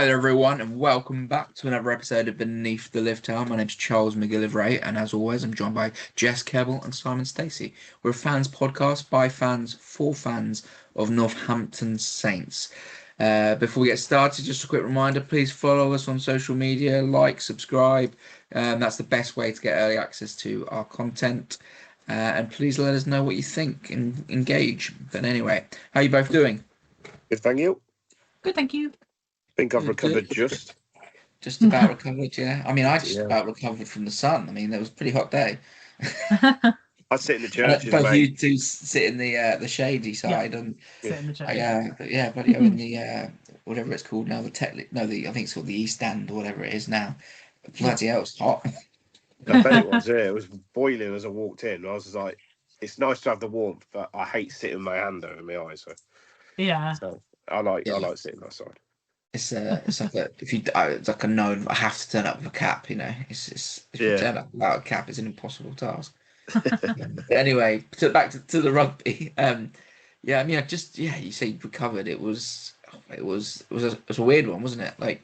Hi there, everyone, and welcome back to another episode of Beneath the Lift Tower. My name's Charles McGillivray, and as always, I'm joined by Jess Keble and Simon Stacey. We're a fans podcast by fans for fans of Northampton Saints. Before we get started, just a quick reminder, please follow us on social media, like, subscribe. That's the best way to get early access to our content. And please let us know what you think and engage. But anyway, how are you both doing? Good, thank you. Good, thank you. Think I've recovered just. Just about recovered, yeah. I mean, I just about recovered from the sun. I mean, it was a pretty hot day. I sit in the churches, Both mate. you two sit in the shady side, and Sit in the church. but you're in the whatever it's called now. I think it's called the East End or whatever it is now. Bloody hell, it's hot. I bet it was. Yeah, it was boiling as I walked in. I was just like, it's nice to have the warmth, but I hate sitting with my hand over my eyes. So I like sitting outside. It's like it's like a known. I have to turn up with a cap. You know, if you turn up without a cap, it's an impossible task. Anyway, back to the rugby. You say you recovered. It was a weird one, wasn't it? Like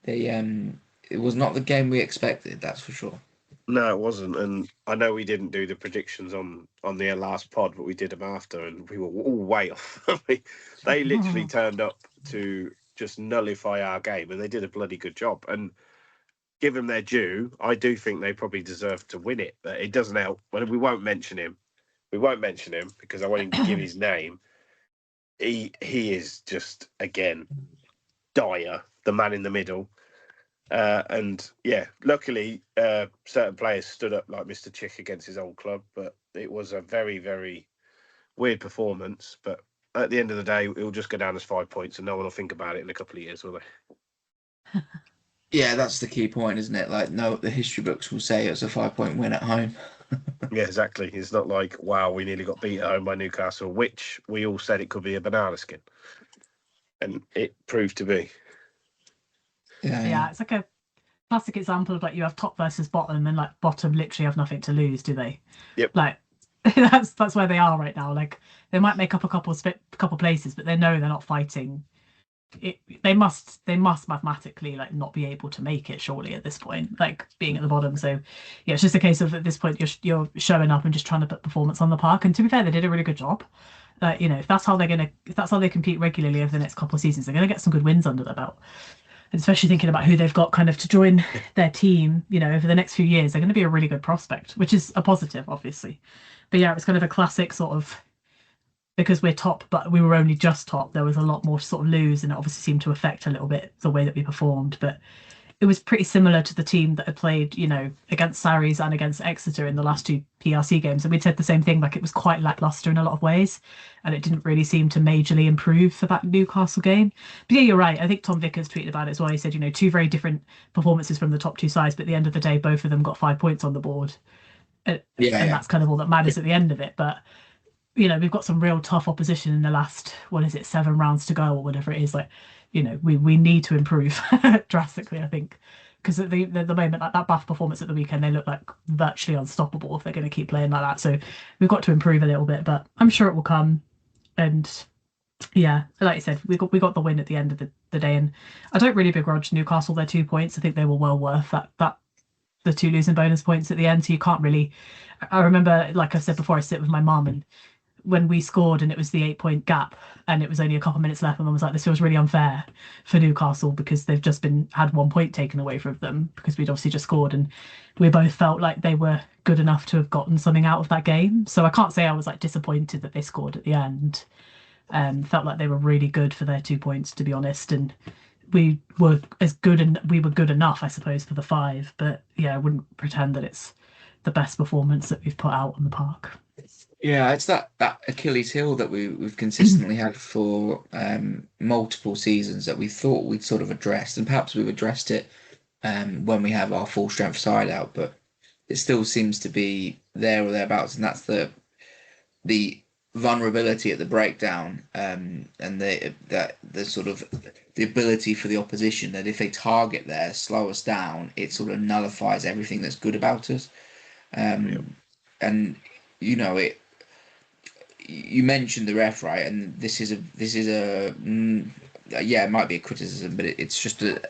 it was not the game we expected. That's for sure. No, it wasn't. And I know we didn't do the predictions on the last pod, but we did them after, and we were all way off. They literally turned up to just nullify our game, and they did a bloody good job. And give them their due, I do think they probably deserve to win it, but it doesn't help. Well, we won't mention him. We won't mention him because I won't even give his name. He is just, again, dire, the man in the middle. And yeah, luckily, certain players stood up like Mr. Chick against his old club, but it was a very, very weird performance. But at the end of the day, it'll just go down as 5 points, and no one will think about it in a couple of years, will they? Yeah, that's the key point, isn't it? Like, no, the history books will say it's a 5-point win at home. Yeah, exactly. It's not like, wow, we nearly got beat at home by Newcastle, which we all said it could be a banana skin, and it proved to be. Yeah, it's like a classic example of like you have top versus bottom, and like bottom literally have nothing to lose, do they? Yep. Like that's where they are right now. Like they might make up a couple places, but they know they're not fighting. They must mathematically like not be able to make it surely at this point, like being at the bottom. So yeah, it's just a case of at this point you're showing up and just trying to put performance on the park. And to be fair, they did a really good job. If that's how they compete regularly over the next couple of seasons, they're going to get some good wins under their belt. And especially thinking about who they've got kind of to join their team, over the next few years, they're going to be a really good prospect, which is a positive, obviously. But yeah, it's kind of a classic sort of, because we're top, but we were only just top, there was a lot more to sort of lose, and it obviously seemed to affect a little bit the way that we performed. But it was pretty similar to the team that had played, against Sarries and against Exeter in the last two PRC games. And we'd said the same thing, like it was quite lackluster in a lot of ways, and it didn't really seem to majorly improve for that Newcastle game. But yeah, you're right. I think Tom Vickers tweeted about it as well. He said, two very different performances from the top two sides, but at the end of the day, both of them got 5 points on the board. And that's kind of all that matters at the end of it. But we've got some real tough opposition in the last, 7 rounds to go or whatever it is. Like, we need to improve drastically, I think, because at the moment, like that Bath performance at the weekend, they look like virtually unstoppable if they're going to keep playing like that. So we've got to improve a little bit, but I'm sure it will come. And yeah, like you said, we got the win at the end of the day, and I don't really begrudge Newcastle their 2 points. I think they were well worth that the 2 losing bonus points at the end. So you can't really. I remember, like I said before, I sit with my mum, and when we scored and it was the 8-point gap and it was only a couple of minutes left, my mum was like, this feels really unfair for Newcastle because they've just had 1 point taken away from them because we'd obviously just scored, and we both felt like they were good enough to have gotten something out of that game. So I can't say I was like disappointed that they scored at the end. Felt like they were really good for their 2 points, to be honest, and we were good enough, I suppose, for the 5. But yeah, I wouldn't pretend that it's the best performance that we've put out on the park. Yeah, it's that Achilles heel that we've consistently had for multiple seasons that we thought we'd sort of addressed, and perhaps we've addressed it when we have our full strength side out, but it still seems to be there or thereabouts, and that's the vulnerability at the breakdown, and the sort of the ability for the opposition that if they target there, slow us down, it sort of nullifies everything that's good about us. And you mentioned the ref, right? And this is a yeah, it might be a criticism, but it's just a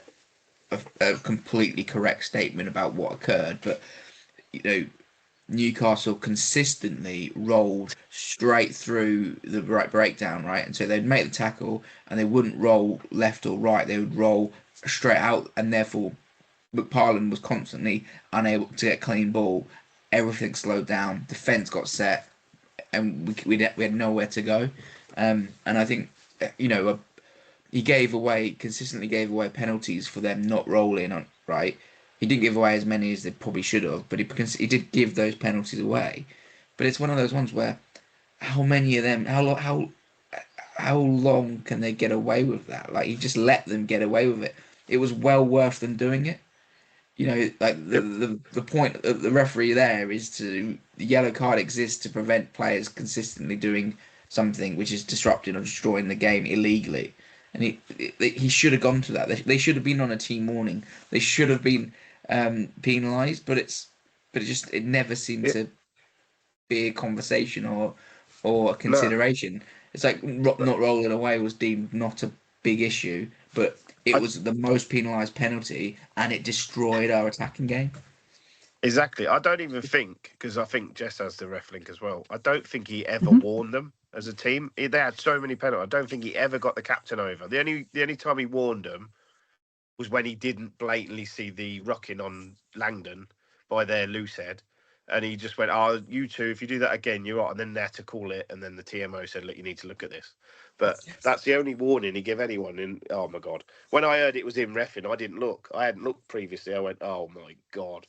completely correct statement about what occurred. But you know, Newcastle consistently rolled straight through the right breakdown, right, and so they'd make the tackle and they wouldn't roll left or right; they would roll straight out, and therefore McParland was constantly unable to get clean ball. Everything slowed down. Defense got set, and we had nowhere to go. And I think you know he consistently gave away penalties for them not rolling on right. He didn't give away as many as they probably should have, but he did give those penalties away. But it's one of those ones where how many of them? How long can they get away with that? Like you just let them get away with it. It was well worth them doing it. You know, like Yep. the point of the referee there is to the yellow card exists to prevent players consistently doing something which is disrupting or destroying the game illegally. And he should have gone to that. They should have been on a team warning. They should have been penalised. But it never seemed Yeah. to be a conversation or a No, consideration. It's like not rolling away was deemed not a big issue, but it I, was the most penalised penalty, and it destroyed our attacking game. exactly. I don't even think, because I think Jess has the ref link as well. I don't think he ever Mhm. warned them as a team. They had so many penalties. I don't think he ever got the captain over. The only time he warned them was when he didn't blatantly see the rocking on Langdon by their loose head. And he just went, "Oh, you two, if you do that again, you're right." And then they had to call it. And then the TMO said, "Look, you need to look at this." But that's the only warning he gave anyone. And oh my God, when I heard it was him reffing, I didn't look. I hadn't looked previously. I went, "Oh my God,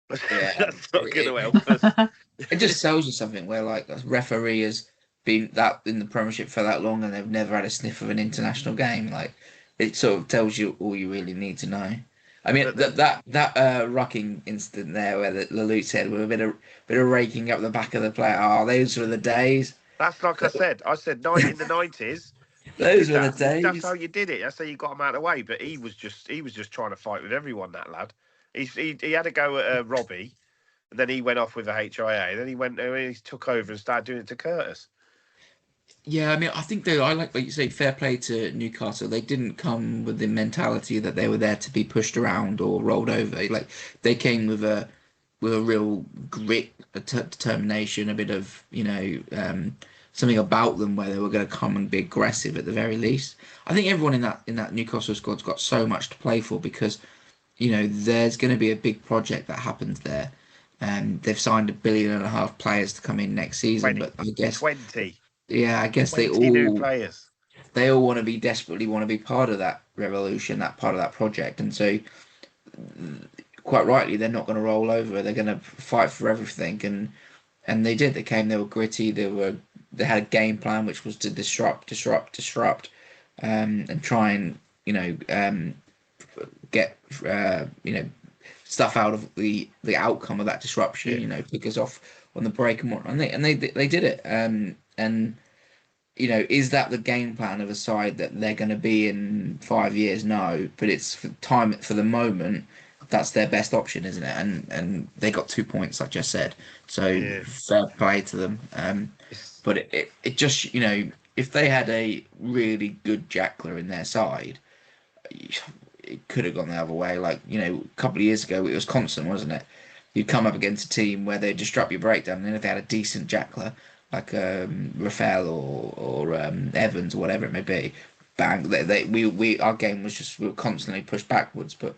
Yeah, that's not going to help us." it just tells you something where like a referee has been that in the Premiership for that long, and they've never had a sniff of an international game. Like it sort of tells you all you really need to know. I mean But that rucking incident there where the loose said with a bit of raking up the back of the player. Oh, those were the days. that's like I said. I said in the 90s. You Those did were the that. That's how days. you did it. That's how you got him out of the way. But he was just trying to fight with everyone. That lad. He had a go at Robbie, and then he went off with the HIA. Then he took over and started doing it to Curtis. Yeah, I mean, I think though I like you say, fair play to Newcastle. They didn't come with the mentality that they were there to be pushed around or rolled over. Like they came with a real grit, determination, a bit of something about them where they were going to come and be aggressive at the very least. I think everyone in that Newcastle squad's got so much to play for because there's going to be a big project that happens there. And they've signed 1.5 billion players to come in next season, 20, but I guess 20, yeah, I guess 20 new players. they all want to be desperately want to be part of that revolution, that part of that project, and so quite rightly they're not going to roll over. They're going to fight for everything, and they did. They came. They were gritty. They had a game plan which was to disrupt, and try and get stuff out of the outcome of that disruption. Yeah. Pick us off on the break and whatnot. And they did it. And is that the game plan of a side that they're going to be in 5 years? No, but it's for the moment. That's their best option, isn't it? And they got 2 points, like I just said. So Yeah. fair play to them. But it just if they had a really good jackler in their side, it could have gone the other way. Like a couple of years ago, it was constant, wasn't it? You'd come up against a team where they'd disrupt your breakdown, and then if they had a decent jackler like Rafael or Evans or whatever it may be, bang! Our game was just we were constantly pushed backwards, but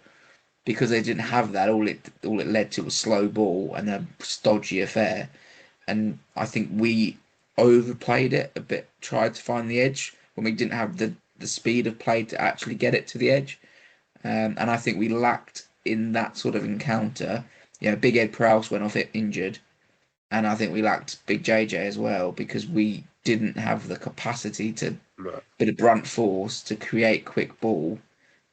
because they didn't have that, all it led to was slow ball and a stodgy affair. And I think we overplayed it a bit, tried to find the edge when we didn't have the speed of play to actually get it to the edge. And I think we lacked in that sort of encounter. Big Ed Prowse went off it injured, and I think we lacked Big JJ as well because we didn't have the capacity to No. bit of brunt force to create quick ball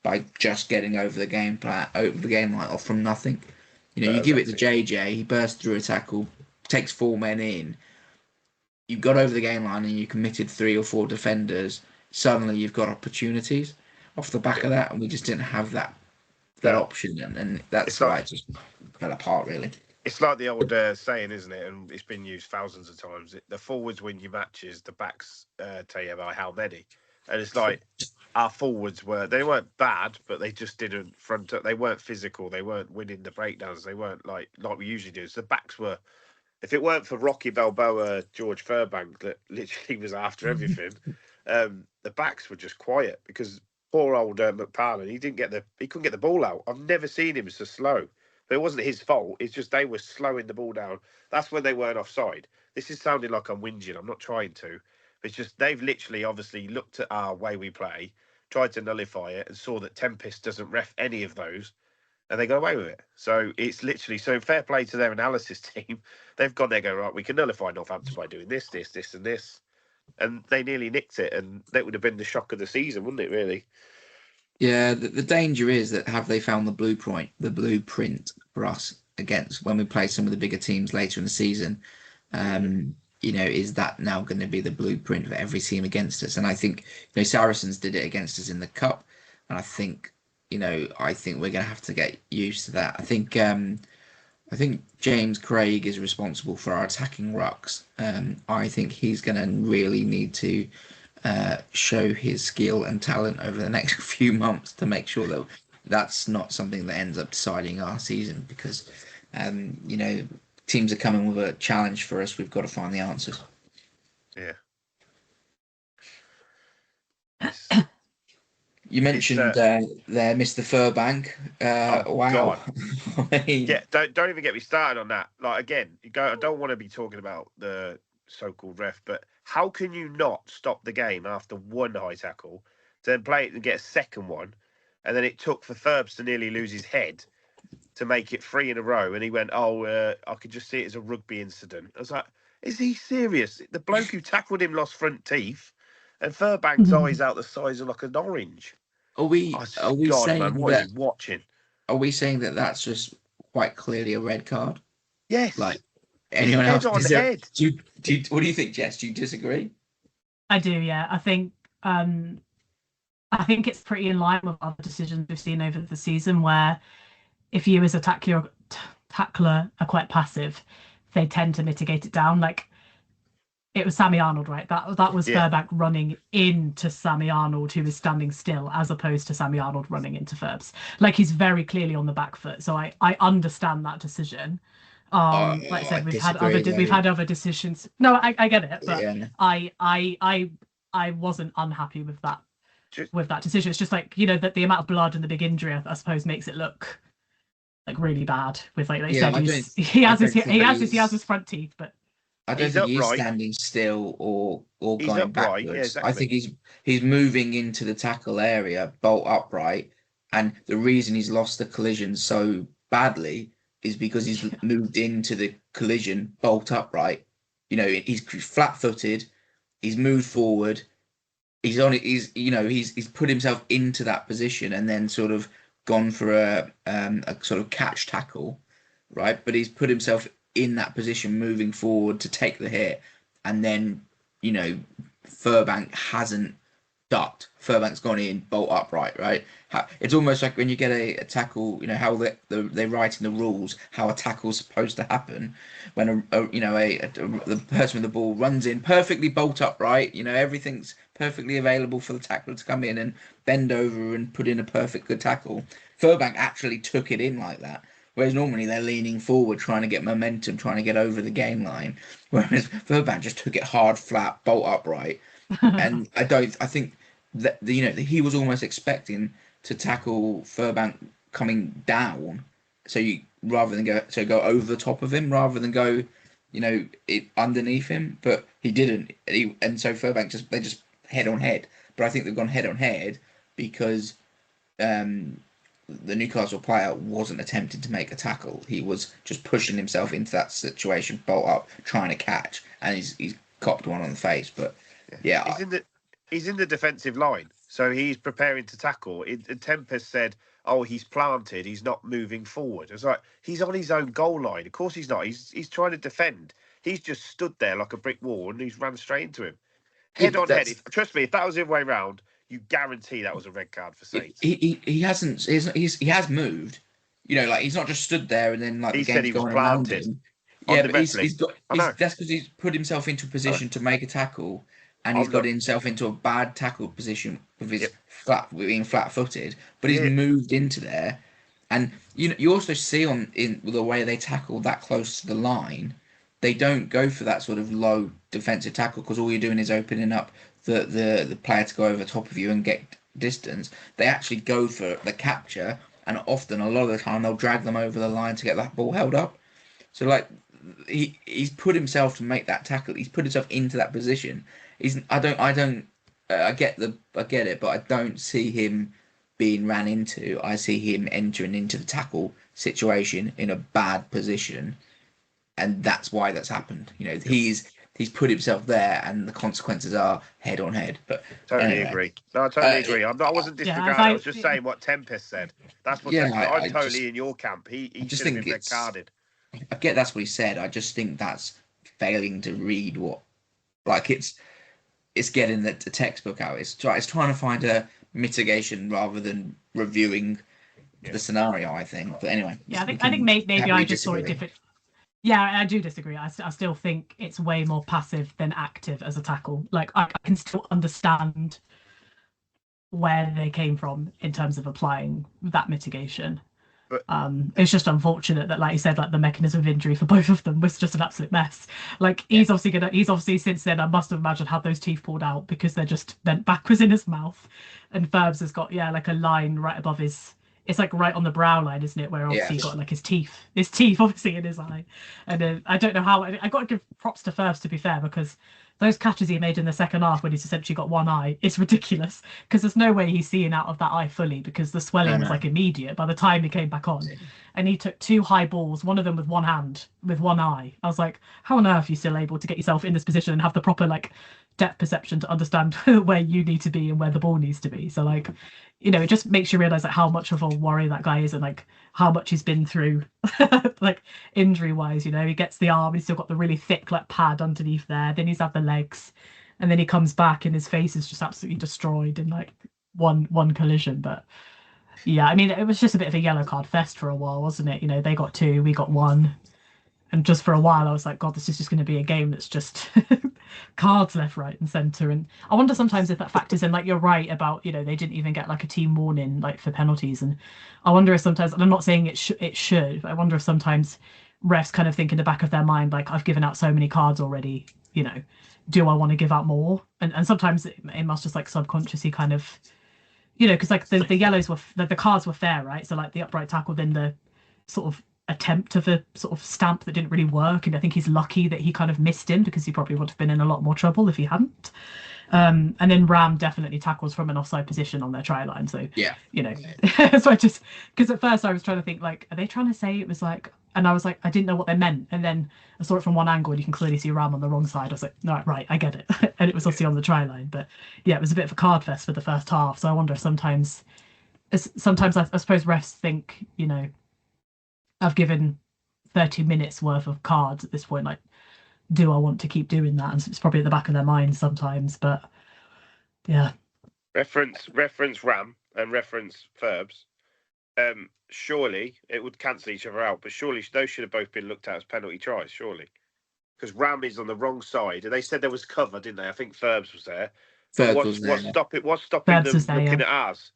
by just getting over the game line off from nothing. You give it to JJ, he bursts through a tackle, takes 4 men in. You got over the game line and you committed 3 or 4 defenders. Suddenly you've got opportunities off the back of that, and we just didn't have that No. option, and that's It's why like it just fell apart really. it's like the old saying, isn't it? And it's been used thousands of times. The forwards win your matches, the backs tell you about how many. and it's like our forwards they weren't bad, but they just didn't front up. They weren't physical. They weren't winning the breakdowns. They weren't like we usually do. So the backs were. If it weren't for Rocky Balboa, George Furbank, that literally was after everything, the backs were just quiet because poor old McParlin, he couldn't get the ball out. I've never seen him so slow. But it wasn't his fault. It's just they were slowing the ball down. That's when they weren't offside. This is sounding like I'm whinging. I'm not trying to. It's just they've literally, obviously, looked at our way we play, tried to nullify it, and saw that Tempest doesn't ref any of those, and they got away with it. So it's literally, fair play to their analysis team. They've gone there, go, right, we can nullify Northampton by doing this, and this. And they nearly nicked it, and that would have been the shock of the season, wouldn't it, really? Yeah, the danger is that have they found the blueprint for us against when we play some of the bigger teams later in the season? Is that now going to be the blueprint for every team against us? And I think Saracens did it against us in the cup, and I think we're going to have to get used to that. I think James Craig is responsible for our attacking rucks. I think he's going to really need to show his skill and talent over the next few months to make sure that that's not something that ends up deciding our season, because teams are coming with a challenge for us. We've got to find the answers. Yeah. You mentioned there, Mr. Furbank. Wow. God. Yeah, don't even get me started on that. Like, again, I don't want to be talking about the so-called ref, but how can you not stop the game after one high tackle, then play it and get a second one, and then it took for Furbs to nearly lose his head to make it 3 in a row, and he went, I could just see it as a rugby incident. I was like, is he serious? The bloke who tackled him lost front teeth, and Furbank's eyes out the size of like an orange. Are we saying man, what is he watching? Are we saying that that's just quite clearly a red card? Yes. Like anyone else? Head on head. What do you think, Jess? Do you disagree? I do. Yeah, I think it's pretty in line with other decisions we've seen over the season, where if you as a tackler are quite passive, they tend to mitigate it down. Like, it was Sammy Arnold, right? That was Furbank running into Sammy Arnold, who is standing still, as opposed to Sammy Arnold running into Furbs. Like, he's very clearly on the back foot. So I understand that decision. Like I said, we've had other decisions. No, I get it, but yeah. I wasn't unhappy with that decision. It's just like, that the amount of blood and the big injury, I suppose, makes it look like really bad. With like you said, he has his front teeth, but I don't think he's standing still or going backwards. Yeah, exactly. I think he's moving into the tackle area, bolt upright, and the reason he's lost the collision so badly is because he's moved into the collision bolt upright. He's flat-footed, he's moved forward, he's put himself into that position and then sort of gone for a sort of catch tackle, right? But he's put himself in that position moving forward to take the hit, and then Furbank hasn't ducked. Furbank's gone in bolt upright, right? It's almost like when you get a tackle, how they write in the rules how a tackle's supposed to happen. When the person with the ball runs in perfectly bolt upright, everything's perfectly available for the tackler to come in and bend over and put in a perfect good tackle. Furbank actually took it in like that. Whereas normally they're leaning forward, trying to get momentum, trying to get over the game line. Whereas Furbank just took it hard, flat, bolt upright. And I think that he was almost expecting to tackle Furbank coming down, rather than go over the top of him, rather than go, underneath him. But he didn't, and so Furbank they just head on head. But I think they've gone head on head because the Newcastle player wasn't attempting to make a tackle. He was just pushing himself into that situation, bolt up, trying to catch, and he's copped one on the face. But yeah, he's in the defensive line, so he's preparing to tackle. Tempest said, "Oh, he's planted. He's not moving forward." It's like he's on his own goal line. Of course, he's not. He's trying to defend. He's just stood there like a brick wall, and he's ran straight into him, head on head. Trust me, if that was the other way around, you guarantee that was a red card for Saints. He hasn't. He has moved. Like he's not just stood there and then like he the said he game's was going around planted. him. Yeah, but that's because he's put himself into a position to make a tackle, and he's I'm got not. himself into a bad tackle position with his Yep. being flat-footed, but he's Yeah. moved into there, and you also see in the way they tackle that close to the line, they don't go for that sort of low defensive tackle because all you're doing is opening up the player to go over the top of you and get distance. They actually go for the capture, and often a lot of the time they'll drag them over the line to get that ball held up. So like he's put himself to make that tackle. He's put himself into that position. I get it, but I don't see him being ran into. I see him entering into the tackle situation in a bad position, and that's why that's happened. He's put himself there, and the consequences are head on head. But Totally anyway, agree. No, I totally agree. I wasn't disregarding. I was just saying what Tempest said. That's what yeah, Tempest. I'm I totally just in your camp. He I just should have think been red carded. I get that's what he said. I just think that's failing to read what like it's getting the textbook out. It's trying to find a mitigation rather than reviewing the scenario. I think. But anyway, Yeah, I think maybe I just saw it disagree. different. Yeah, I do disagree. I still think it's way more passive than active as a tackle. Like I can still understand where they came from in terms of applying that mitigation. But It's just unfortunate that, like you said, like the mechanism of injury for both of them was just an absolute mess. Like Yeah. he's obviously since then, I must have imagined, had those teeth pulled out because they're just bent backwards in his mouth. And Ferbs has got like a line right above his. It's like right on the brow line, isn't it? Where obviously Yeah. he got like his teeth obviously in his eye. And then I don't know how. I got to give props to Ferbs, to be fair, because those catches he made in the second half when he's essentially got one eye, it's ridiculous because there's no way he's seeing out of that eye fully because the swelling was like immediate by the time he came back on. And he took two high balls, one of them with one hand, with one eye. I was like, how on earth are you still able to get yourself in this position and have the proper like depth perception to understand where you need to be and where the ball needs to be? So like, it just makes you realize like how much of a worry that guy is and like how much he's been through like injury wise. He gets the arm, he's still got the really thick like pad underneath there, then he's had the legs, and then he comes back and his face is just absolutely destroyed in like one collision. But yeah, I mean, it was just a bit of a yellow card fest for a while, wasn't it? They got two, we got one, and just for a while I was like, God, this is just going to be a game that's just cards left, right, and centre. And I wonder sometimes if that factors in. Like you're right about, they didn't even get like a team warning like for penalties, and I wonder if sometimes, and I'm not saying it should, but I wonder if sometimes refs kind of think in the back of their mind like, I've given out so many cards already, do I want to give out more? And sometimes it must just like subconsciously kind of, because like the yellows were the cards were fair, right? So like the upright tackle, then the sort of attempt of a sort of stamp that didn't really work, and I think he's lucky that he kind of missed him because he probably would have been in a lot more trouble if he hadn't. And then Ram definitely tackles from an offside position on their try line. So Yeah. So I just, because at first I was trying to think like, are they trying to say it was like, and I was like, I didn't know what they meant, and then I saw it from one angle and you can clearly see Ram on the wrong side. I was like, no, right, I get it. And it was obviously on the try line. But yeah, it was a bit of a card fest for the first half. So I wonder if sometimes I suppose refs think, I've given 30 minutes worth of cards at this point. Like, do I want to keep doing that? And it's probably at the back of their minds sometimes. But yeah. Reference Ram and reference Ferbs. Surely it would cancel each other out, but surely those should have both been looked at as penalty tries, surely. Because Ram is on the wrong side. And they said there was cover, didn't they? I think Ferbs was there. But what's stopping Ferbs them there, looking yeah. at ours?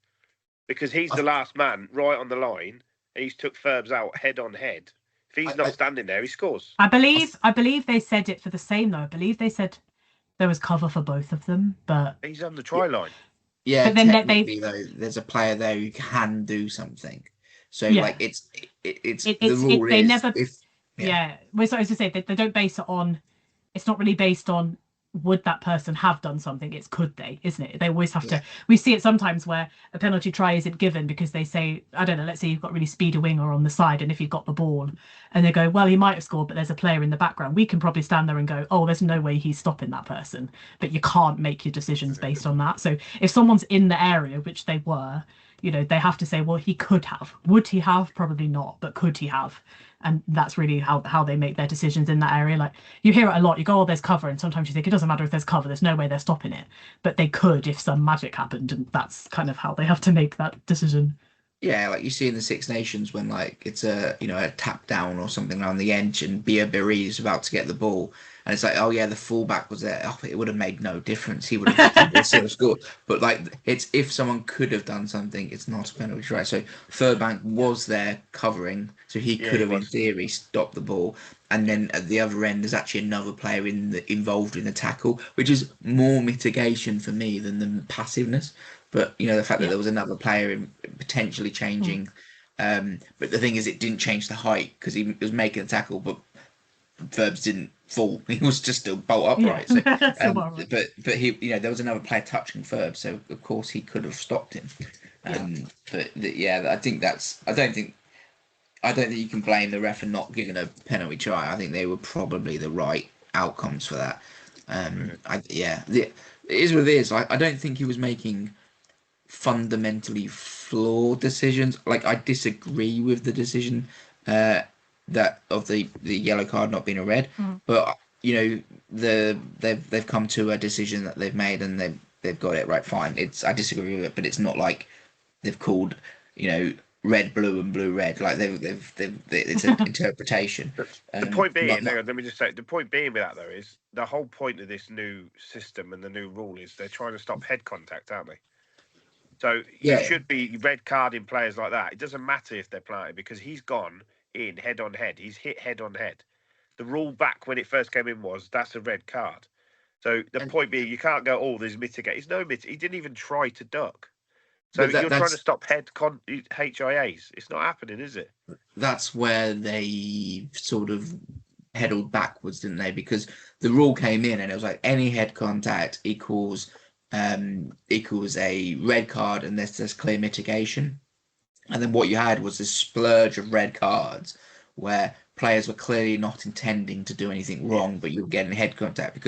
Because he's the last man right on the line, and he's took Ferbs out head on head. If he's not standing there, he scores. I believe they said it for the same though. I believe they said there was cover for both of them, but he's on the try line. Yeah, but then technically though, there's a player there who can do something. So like it's the rule they is never if Well, so I was to say they don't base it on. It's not really based on would that person have done something. It's could they, isn't it? They always have to. We see it sometimes where a penalty try isn't given because they say, I don't know, let's say you've got really speedy winger on the side, and if you've got the ball, and they go, well, he might have scored, but there's a player in the background. We can probably stand there and go, oh, there's no way he's stopping that person. But you can't make your decisions based on that. So if someone's in the area, which they were, they have to say, well, he could have. Would he have? Probably not, but could he have? And that's really how they make their decisions in that area. Like you hear it a lot. You go, oh, there's cover, and sometimes you think it doesn't matter if there's cover. There's no way they're stopping it, but they could if some magic happened, and that's kind of how they have to make that decision. Yeah, like you see in the Six Nations when like it's a tap down or something around the edge and Bia Biri is about to get the ball and it's like, oh yeah, the fullback was there. Oh, it would have made no difference. He would have still scored. But like it's if someone could have done something, it's not a penalty, right? So Furbank was there covering, so he Yeah, could he have in was. theory stopped the ball. And then at the other end, there's actually another player involved in the tackle, which is more mitigation for me than the passiveness. But the fact that Yeah. there was another player potentially Mm. changing. But the thing is, it didn't change the height because he was making the tackle, but Verbs didn't fall. He was just still bolt Yeah. upright. So, So well, right. but he, there was another player touching Verbs, so of course he could have stopped him. Yeah. Yeah, I think that's. I don't think you can blame the ref for not giving a penalty try. I think they were probably the right outcomes for that. It is what it is. I don't think he was making fundamentally flawed decisions. Like I disagree with the decision that of the yellow card not being a red, Mm. but they've come to a decision that they've made and they've got it right. Fine. I disagree with it, but it's not like they've called red blue and blue red. Like they've it's an interpretation. The point being, Not, hang on, let me just say, the point being with that though is the whole point of this new system and the new rule is they're trying to stop head contact, aren't they? So you yeah. should be red carding players like that. It doesn't matter if they're playing because he's gone in head on head. He's hit head on head. The rule back when it first came in was that's a red card. So the And, point being, you can't go, oh, there's mitigate. There's no mitigate. He didn't even try to duck. So but you're trying to that's stop HIAs. It's not happening, is it? that's where they sort of pedaled backwards, didn't they? Because the rule came in and it was like any head contact equals a red card unless there's clear mitigation. And then what you had was this splurge of red cards where players were clearly not intending to do anything wrong, but you were getting head contact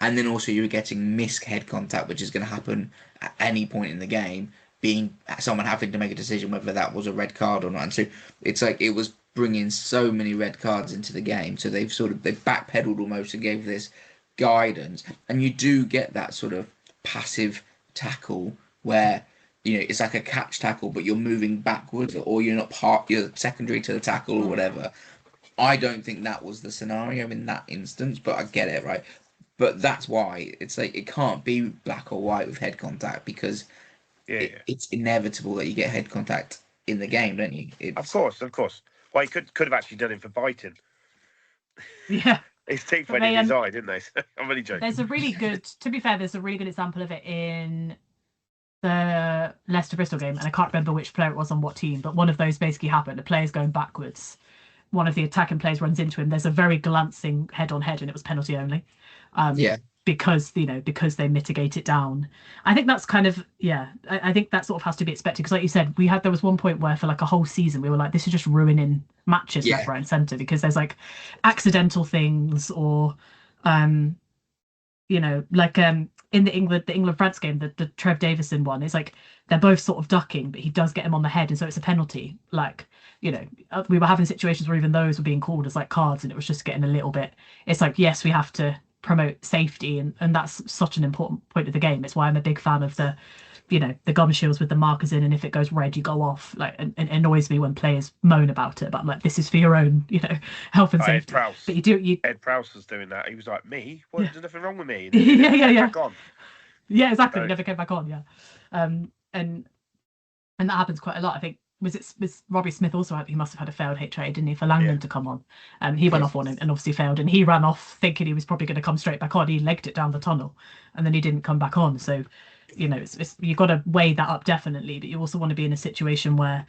and then also you were getting missed head contact, which is going to happen at any point in the game, being someone having to make a decision whether that was a red card or not. And so it's like it was bringing so many red cards into the game. So they've backpedaled almost and gave this guidance, and you do get that sort of passive tackle where it's like a catch tackle, but you're moving backwards, or you're secondary to the tackle or whatever. I don't think that was the scenario in that instance, but I get it, right? But that's why it's like it can't be black or white with head contact because it's inevitable that you get head contact in the game, don't you? Of course. Well, he could have actually done him for biting. Yeah. His teeth went in his eye, didn't they? I'm really joking. To be fair, there's a really good example of it in the Leicester Bristol game, and I can't remember which player it was on what team, but one of those basically happened. The player's going backwards. One of the attacking players runs into him. There's a very glancing head on head, and it was penalty only. Because they mitigate it down. I think that's kind of I think that sort of has to be expected because, like you said, there was one point where for like a whole season we were like, this is just ruining matches left, right, and centre because there's like accidental things or like in the England France game, the Trev Davison one, it's like they're both sort of ducking, but he does get him on the head, and so it's a penalty. Like we were having situations where even those were being called as like cards, and it was just getting a little bit. It's like yes, we have to promote safety, and that's such an important point of the game. It's why I'm a big fan of the gum shields with the markers in, and if it goes red you go off. Like, and it annoys me when players moan about it, but I'm like, this is for your own health and safety. Ed Prowse was doing that. He was like, me? There's nothing wrong with me. Yeah. Back on. Yeah, exactly. He never came back on. And that happens quite a lot. I think was Robbie Smith also he must have had a failed HIA, didn't he, for Langland to come on? He went off on it and obviously failed, and he ran off thinking he was probably going to come straight back on. He legged it down the tunnel and then he didn't come back on. So you've got to weigh that up definitely, but you also want to be in a situation where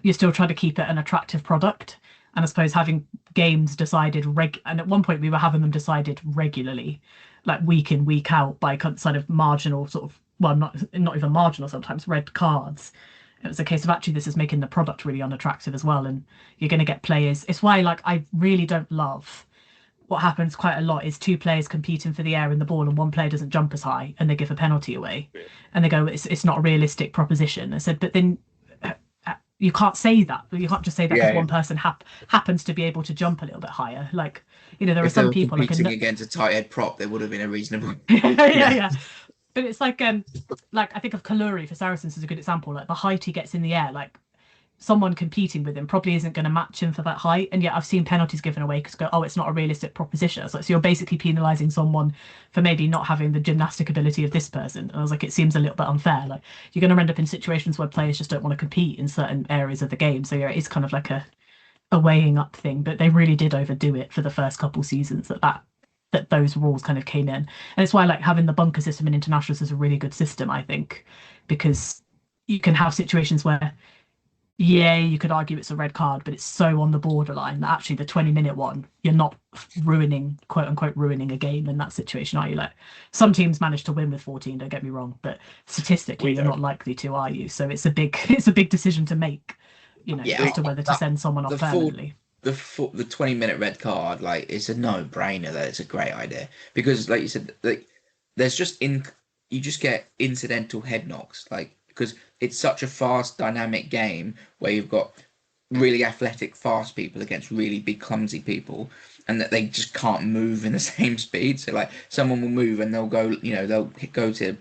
you're still trying to keep it an attractive product. And I suppose having games decided and at one point we were having them decided regularly, like week in, week out, by kind of marginal sort of, well, not even marginal, sometimes red cards. It was a case of actually this is making the product really unattractive as well, and you're going to get players. It's why I really don't love what happens quite a lot is two players competing for the air and the ball, and one player doesn't jump as high, and they give a penalty away, and they go, it's not a realistic proposition. I said, but then you can't say that. You can't just say that because one person happens to be able to jump a little bit higher. Like there are some people competing against a tight head prop, there would have been a reasonable. yeah. But it's like I think of Kaluri for Saracens as a good example. Like the height he gets in the air, like someone competing with him probably isn't going to match him for that height. And yet I've seen penalties given away because it's not a realistic proposition. So you're basically penalising someone for maybe not having the gymnastic ability of this person. And I was like, it seems a little bit unfair. Like you're going to end up in situations where players just don't want to compete in certain areas of the game. So yeah, it's kind of like a weighing up thing. But they really did overdo it for the first couple seasons that those rules kind of came in. And it's why like having the bunker system in internationals is a really good system, I think, because you can have situations where yeah, you could argue it's a red card, but it's so on the borderline that actually the 20-minute one, you're not ruining, quote unquote, ruining a game in that situation, are you? Like some teams manage to win with 14, don't get me wrong, but statistically you're not likely to, are you? So it's a big decision to make, as to whether to send someone off permanently. The 20-minute red card, like it's a no-brainer that it's a great idea because, like you said, like there's you just get incidental head knocks, like because it's such a fast, dynamic game where you've got really athletic, fast people against really big, clumsy people, and that they just can't move in the same speed. So like someone will move and they'll go, they'll go to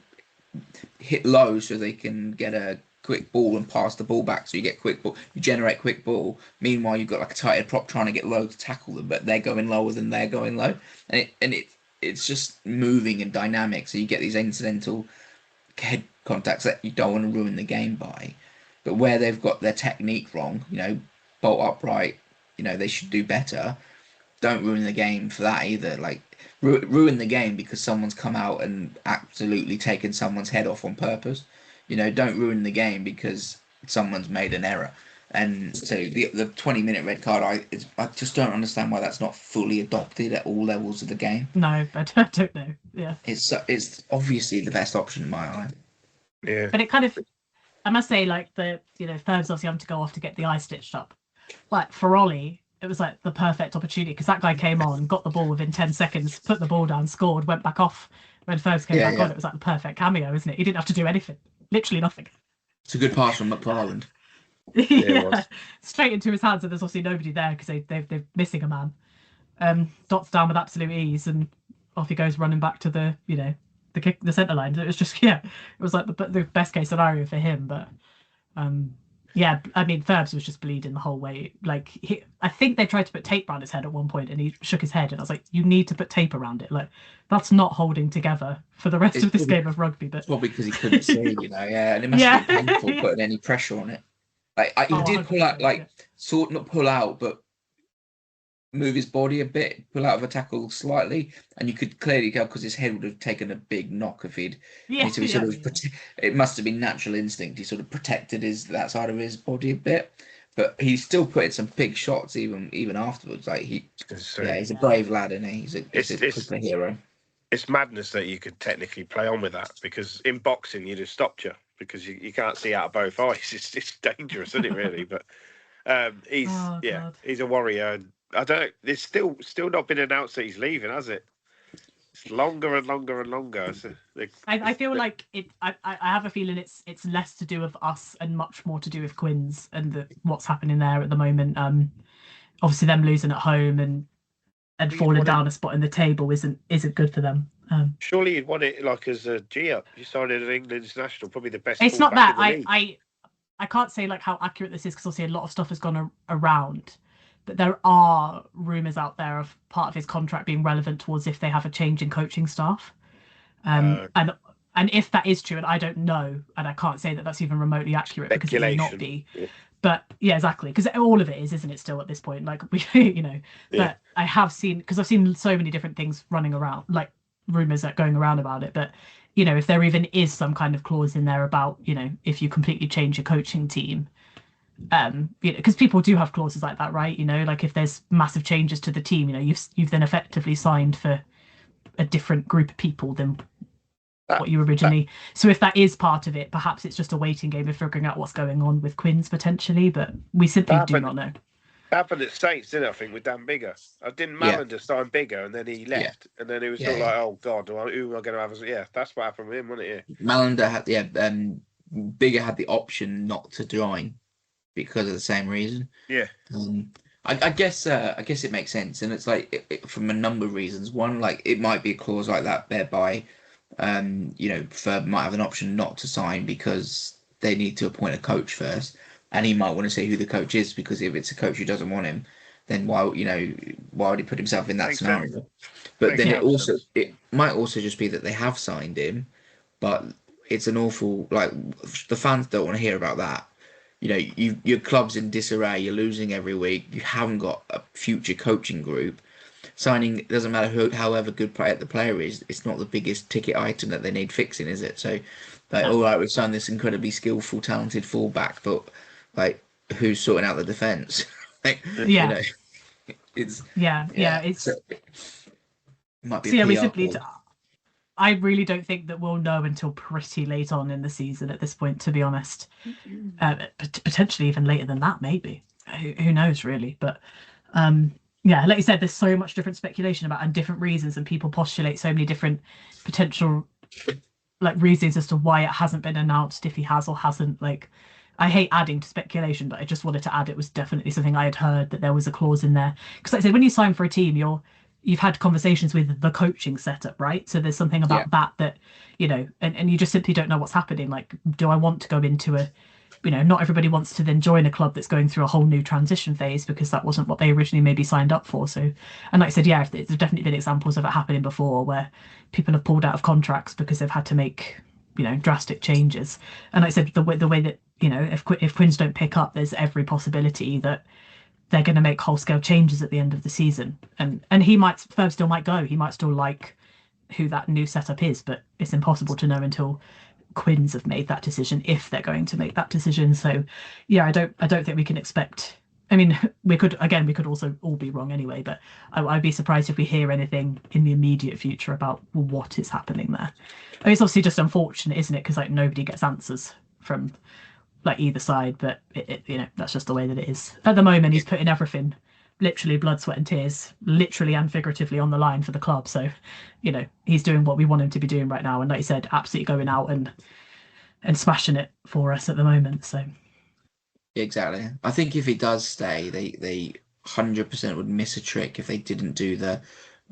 hit low so they can get a quick ball and pass the ball back, so you get quick ball, you generate quick ball. Meanwhile, you've got like a tight head prop trying to get low to tackle them, but they're going lower than they're going low, and it's just moving and dynamic. So you get these incidental head contacts that you don't want to ruin the game by. But where they've got their technique wrong, bolt upright, they should do better. Don't ruin the game for that either. Like ruin the game because someone's come out and absolutely taken someone's head off on purpose. Don't ruin the game because someone's made an error. And so the 20-minute red card, I just don't understand why that's not fully adopted at all levels of the game. No, I don't know. Yeah, it's obviously the best option in my eye. Yeah, but it kind of, I must say, like Ferg's obviously having to go off to get the eye stitched up. Like for Ollie, it was like the perfect opportunity because that guy came on, got the ball within 10 seconds, put the ball down, scored, went back off. When Fergs came back on, it was like the perfect cameo, isn't it? He didn't have to do anything, literally nothing. It's a good pass from McFarland. Yeah, straight into his hands, and there's obviously nobody there because they're missing a man. Dots down with absolute ease, and off he goes running back to the the centre line. So it was just it was like the best case scenario for him. But I mean, Ferbs was just bleeding the whole way. Like I think they tried to put tape around his head at one point, and he shook his head, and I was like, you need to put tape around it. Like that's not holding together for the rest of this game of rugby. But probably because he couldn't see, and it must be painful putting any pressure on it. Like he did pull out, not pull out, but move his body a bit, pull out of a tackle slightly, and you could clearly tell because his head would have taken a big knock if he'd. It must have been natural instinct. He sort of protected that side of his body a bit, but he still put in some big shots even afterwards. Like he's a brave lad, and he's a hero. It's madness that you could technically play on with that because in boxing you'd have stopped you. Because you can't see out of both eyes. It's dangerous, isn't it, really? But he's a warrior. I don't. It's still not been announced that he's leaving, has it? It's longer and longer and longer. So I feel like it. I have a feeling it's less to do with us and much more to do with Quins and what's happening there at the moment. Obviously them losing at home and falling down a spot in the table isn't good for them. Surely you'd want it like as a G-up. You signed in an England international, probably the best. It's not that I can't say like how accurate this is because obviously a lot of stuff has gone around, but there are rumours out there of part of his contract being relevant towards if they have a change in coaching staff, and if that is true, and I don't know, and I can't say that that's even remotely accurate because it may not be. Yeah. But yeah, exactly, because all of it isn't it still at this point? Like we, But I have seen because I've seen so many different things running around, like rumours that going around about it. But if there even is some kind of clause in there about if you completely change your coaching team, because people do have clauses like that, right? Like if there's massive changes to the team, you've then effectively signed for a different group of people than what you originally. So if that is part of it, perhaps it's just a waiting game of figuring out what's going on with Quins potentially, but we simply do not know. Happened at Saints, didn't it? I think with Dan Bigger. Didn't Malander sign Bigger and then he left, and then it was sort of like, oh god, who am I going to have? Yeah, that's what happened with him, wasn't it? Malander had Bigger had the option not to join because of the same reason. Yeah. I guess it makes sense, and it's like from a number of reasons. One, like it might be a clause like that whereby Ferb might have an option not to sign because they need to appoint a coach first, and he might want to see who the coach is, because if it's a coach who doesn't want him, then why would he put himself in that Makes sense. scenario? But Makes then total sense. it might also just be that they have signed him, but it's an awful, like, the fans don't want to hear about that. Your club's in disarray. You're losing every week. You haven't got a future coaching group. Signing, doesn't matter however good the player is. It's not the biggest ticket item that they need fixing, is it? So, like, all right, we've signed this incredibly skillful, talented fullback, but like, who's sorting out the defense? Like, Yeah. It's It's so it might be so a yeah, we PR simply. call. I really don't think that we'll know until pretty late on in the season at this point, to be honest. Potentially even later than that, maybe. Who knows, really? But yeah, like you said, there's so much different speculation about and different reasons, and people postulate so many different potential reasons as to why it hasn't been announced, if he has or hasn't. Like, I hate adding to speculation, but I just wanted to add it was definitely something I had heard, that there was a clause in there. Because like I said, when you sign for a team, you've had conversations with the coaching setup, right? So there's something about that and you just simply don't know what's happening. Like, do I want to go into not everybody wants to then join a club that's going through a whole new transition phase, because that wasn't what they originally maybe signed up for. So, and like I said, there's definitely been examples of it happening before, where people have pulled out of contracts because they've had to make drastic changes. And like I said, the way that if Quins don't pick up, there's every possibility that they're going to make whole scale changes at the end of the season, and Ferb still might go. He might still like who that new setup is, but it's impossible to know until Quins have made that decision, if they're going to make that decision. So yeah, I don't think we can expect. I mean, we could also all be wrong anyway, but I'd be surprised if we hear anything in the immediate future about what is happening there. I mean, it's obviously just unfortunate, isn't it? Because like, nobody gets answers from like either side, but that's just the way that it is at the moment. He's putting everything, literally blood, sweat and tears, literally and figuratively, on the line for the club. So he's doing what we want him to be doing right now, and like you said, absolutely going out and smashing it for us at the moment. So Exactly. I think if he does stay, they 100% would miss a trick if they didn't do the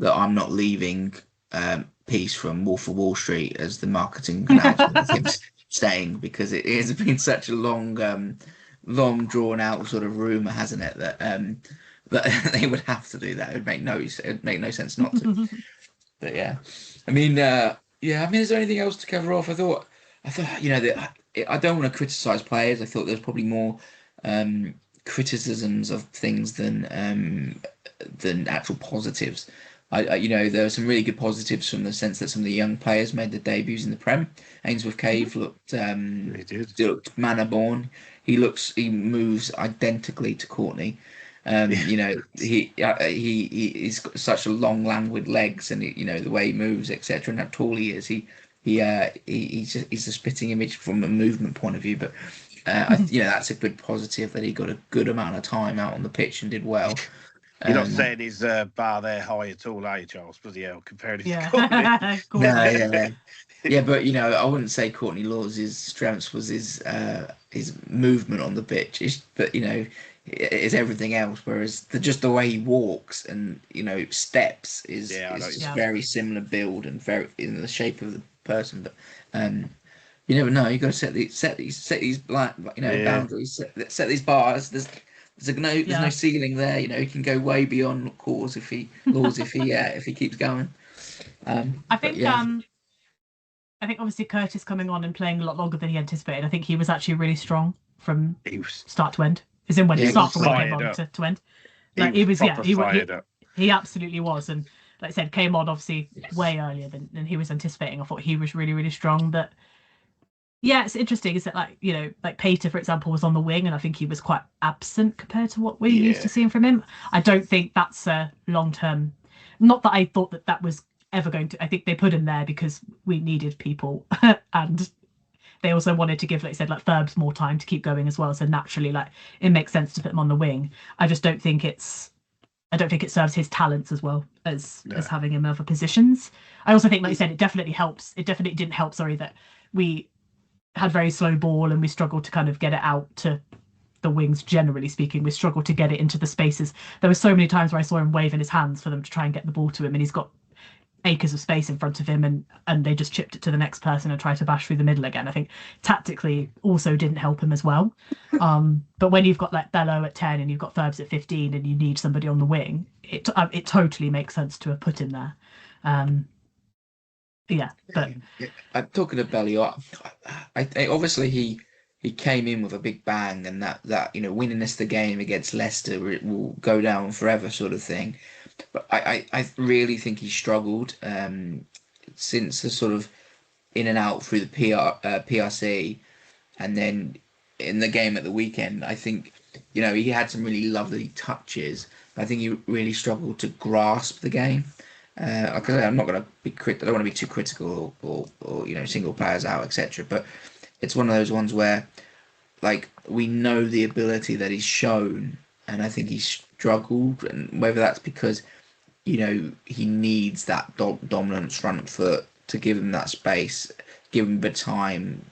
"I'm not leaving" piece from Wolf of Wall Street as the marketing announcement of him staying, because it has been such a long drawn out sort of rumor, hasn't it, that they would have to do that. It would make no sense not to. But yeah, I mean, is there anything else to cover off? I thought, that I don't want to criticize players. I thought there's probably more criticisms of things than actual positives. There were some really good positives, from the sense that some of the young players made their debuts in the Prem. Ainsworth Cave looked manner born. He moves identically to Courtney. He's got such a long, languid legs, and the way he moves, etc., and how tall he is. He's a spitting image from a movement point of view. But that's a good positive, that he got a good amount of time out on the pitch and did well. You're not saying he's bar there high at all, are you, Charles? Bloody hell, compared to Courtney. No, but I wouldn't say Courtney Lawes' strengths was his movement on the pitch. It's everything else. Whereas just the way he walks and steps is just very similar build and very in the shape of the person. But you never know. You got to set these boundaries, set these bars. There's no ceiling there. He can go way beyond Laws if he keeps going. I think obviously Curtis coming on and playing a lot longer than he anticipated. I think he was actually really strong from start to end. As in when he started, when he came on to end. Like he absolutely was. And like I said, came on obviously way earlier than he was anticipating. I thought he was really, really strong. But yeah, it's interesting, is that like Pater, for example, was on the wing, and I think he was quite absent compared to what we're used to seeing from him. I don't think that's a long term. Not that I thought that was ever going to. I think they put him there because we needed people, and they also wanted to give, like I said, like Ferbs more time to keep going as well. So naturally, like, it makes sense to put him on the wing. I just don't think it serves his talents as well as having him in other positions. I also think, like you said, it definitely helps. It definitely didn't help, that we had very slow ball and we struggled to kind of get it out to the wings. Generally speaking, we struggled to get it into the spaces. There were so many times where I saw him waving his hands for them to try and get the ball to him, and he's got acres of space in front of him, and they just chipped it to the next person and tried to bash through the middle again. I think tactically also didn't help him as well. But when you've got like Bello at 10 and you've got Ferbs at 15 and you need somebody on the wing, it totally makes sense to have put him there. Yeah, but I'm talking to Belly. I obviously he came in with a big bang, and that winning us the game against Leicester, it will go down forever, sort of thing. But I really think he struggled since the sort of in and out through the PRC, and then in the game at the weekend. I think he had some really lovely touches, but I think he really struggled to grasp the game. Like I say, I'm not going to be I don't want to be too critical or single players out, etc. But it's one of those ones where, like, we know the ability that he's shown, and I think he's struggled, and whether that's because he needs that dominant front foot to give him that space, give him the time,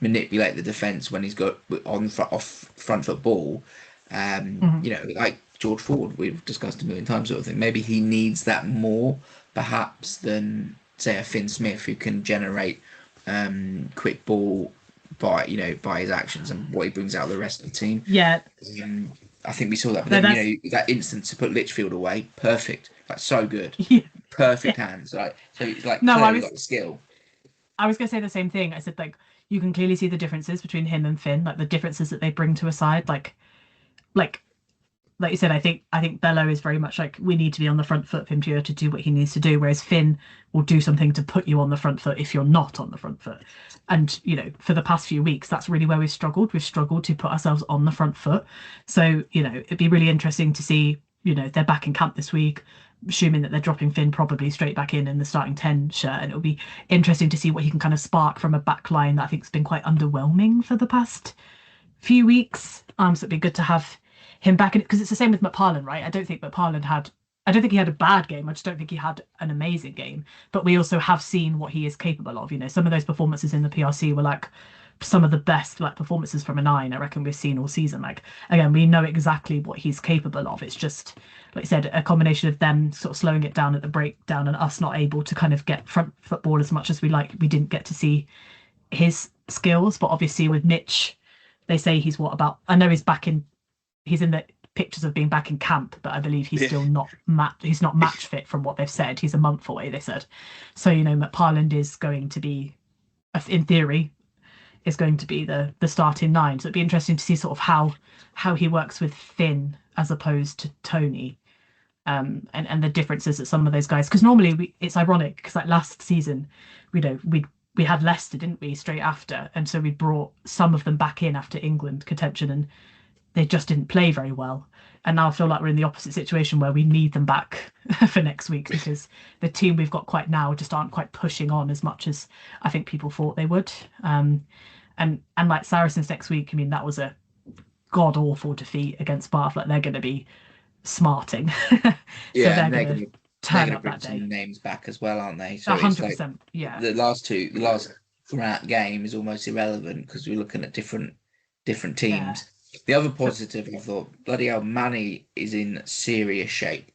manipulate the defence when he's got off front foot ball. Like George Ford, we've discussed a million times, sort of thing. Maybe he needs that more, perhaps, than say a Finn Smith, who can generate quick ball by his actions and what he brings out of the rest of the team. Yeah. I think we saw that. But then, that instance to put Litchfield away, perfect, like so good, perfect hands. Like so, he's like clearly got the skill. I was going to say the same thing. I said, like, you can clearly see the differences between him and Finn, like the differences that they bring to a side. Like you said, I think Bello is very much like, we need to be on the front foot for him to be able to do what he needs to do, whereas Finn will do something to put you on the front foot if you're not on the front foot. And for the past few weeks, that's really where we've struggled. We've struggled to put ourselves on the front foot. So it'd be really interesting to see. They're back in camp this week, assuming that they're dropping Finn probably straight back in the starting 10 shirt, and it'll be interesting to see what he can kind of spark from a back line that I think has been quite underwhelming for the past few weeks. So it'd be good to have him back in, because it's the same with McParland, right? I don't think he had a bad game. I just don't think he had an amazing game. But we also have seen what he is capable of. Some of those performances in the PRC were like some of the best performances from a 9 I reckon we've seen all season. Like, again, we know exactly what he's capable of. It's just, like you said, a combination of them sort of slowing it down at the breakdown and us not able to kind of get front football as much as we like. We didn't get to see his skills. But obviously with Mitch, they say he's he's in the pictures of being back in camp, but I believe he's still not he's not match fit from what they've said. He's a month away, they said. So McParland is going to be, in theory, is going to be the starting 9. So it'd be interesting to see sort of how he works with Finn as opposed to Tony, and the differences that some of those guys, because normally it's ironic because like last season we had Leicester, didn't we, straight after, and so we brought some of them back in after England contention, and they just didn't play very well. And now I feel like we're in the opposite situation where we need them back for next week, because the team we've got quite now just aren't quite pushing on as much as I think people thought they would. And like Saracens next week, that was a god awful defeat against Bath. Like, they're going to be smarting. They're going to turn up that day. Names back as well, aren't they? So 100%. Like, yeah. The last game is almost irrelevant because we're looking at different teams. Yeah. The other positive, I thought, bloody hell, Manny is in serious shape.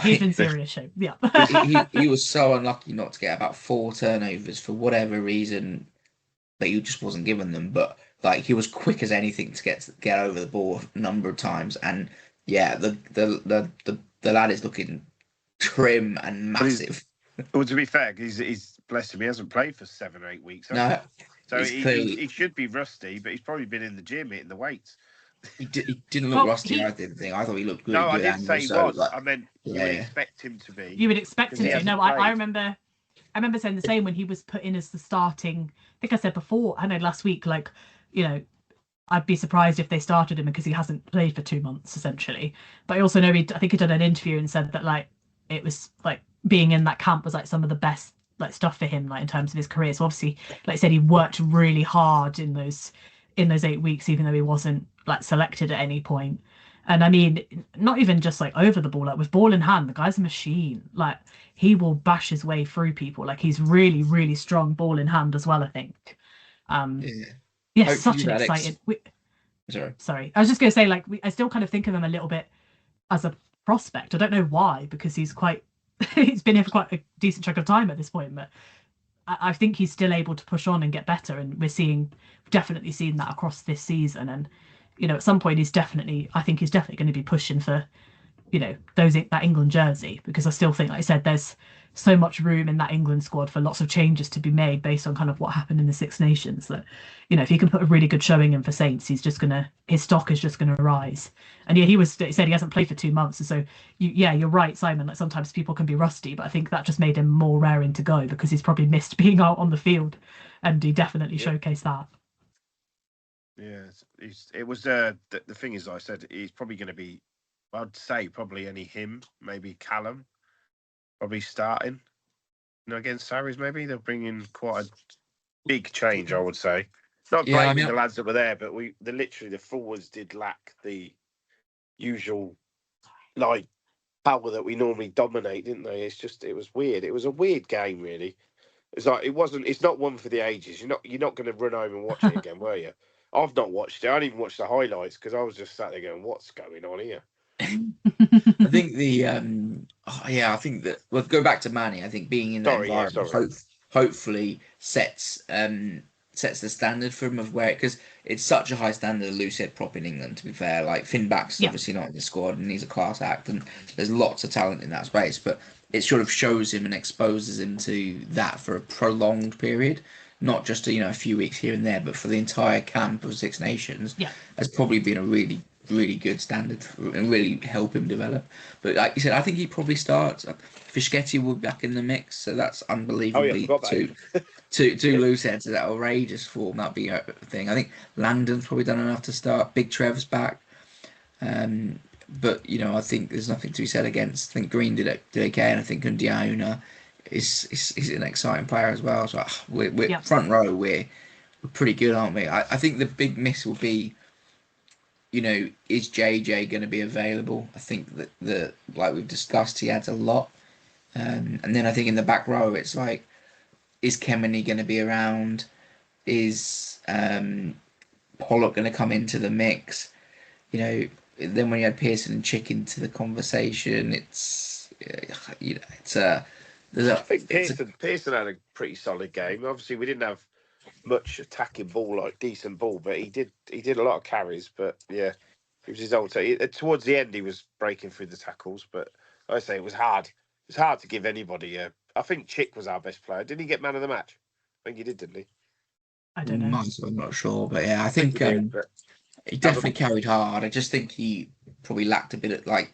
He's in serious shape, yeah. he was so unlucky not to get about 4 turnovers for whatever reason that he just wasn't given them. But like, he was quick as anything to get over the ball a number of times. And yeah, the lad is looking trim and massive. Well, to be fair, he's blessed him. He hasn't played for 7 or 8 weeks. No. So he should be rusty, but he's probably been in the gym hitting the weights. He didn't look rusty. I didn't think. I thought he looked good. No, I good didn't say he was. I meant you would expect him to be. You would expect him to. No, I remember saying the same when he was put in as the starting. I think I said before, I know last week, like, I'd be surprised if they started him because he hasn't played for 2 months, essentially. But I also know I think he'd done an interview and said that, like, it was like being in that camp was like some of the best like stuff for him, like in terms of his career. So obviously, like I said, he worked really hard in those 8 weeks, even though he wasn't like selected at any point. And not even just like over the ball, like with ball in hand, the guy's a machine. Like, he will bash his way through people. Like, he's really, really strong ball in hand as well, I think. Such an excited. Sorry, I was just going to say, like, I still kind of think of him a little bit as a prospect. I don't know why, because he's quite he's been here for quite a decent chunk of time at this point, but I think he's still able to push on and get better, and definitely seen that across this season. And at some point I think he's definitely going to be pushing for that England jersey, because I still think, like I said, there's so much room in that England squad for lots of changes to be made based on kind of what happened in the Six Nations. That if he can put a really good showing in for Saints, his stock is just gonna rise. And yeah, he said he hasn't played for 2 months, and so you're right, Simon. Like sometimes people can be rusty, but I think that just made him more raring to go because he's probably missed being out on the field, and he definitely showcased that. Yeah, it was the thing is, like I said, he's probably going to be. I'd say probably only him, maybe Callum, probably starting. Against Sarries, maybe they'll bring in quite a big change. I would say, not blaming the lads that were there, but the forwards did lack the usual power that we normally dominate, didn't they? It was weird. It was a weird game, really. It's like it's not one for the ages. You're not going to run home and watch it again, were you? I've not watched it. I didn't even watch the highlights because I was just sat there going, "What's going on here?" I think I think that go back to Manny. I think being in that environment hopefully sets the standard for him of where, because it's such a high standard of loose head prop in England. To be fair, like Finn Back's obviously not in the squad, and he's a class act, and there's lots of talent in that space, but it sort of shows him and exposes him to that for a prolonged period, not just a few weeks here and there, but for the entire camp of Six Nations. Has probably been a really, really good standard and really help him develop. But like you said, I think he probably starts. Fischetti will be back in the mix, so that's unbelievably two loose heads of that outrageous form. That'd be a thing. I think Langdon's probably done enough to start. Big Trev's back. But I think there's nothing to be said against. I think Green did okay, and I think Undiauna is an exciting player as well. So we're front row. We're pretty good, aren't we? I think the big miss will be, is JJ going to be available? I think that like we've discussed, he adds a lot. And then I think in the back row, it's like, is Kemeny going to be around? Is Pollock going to come into the mix? Then when you add Pearson and Chick into the conversation, I think Pearson had a pretty solid game. Obviously, we didn't have much attacking ball, like decent ball, but he did a lot of carries. But yeah, it was his old team. Towards the end, he was breaking through the tackles, but like I say, it was hard. It's hard to give anybody. I think Chick was our best player. Didn't he get man of the match? I think he did, didn't he? I don't know. I'm not sure, but yeah, I think he definitely carried hard. I just think he probably lacked a bit of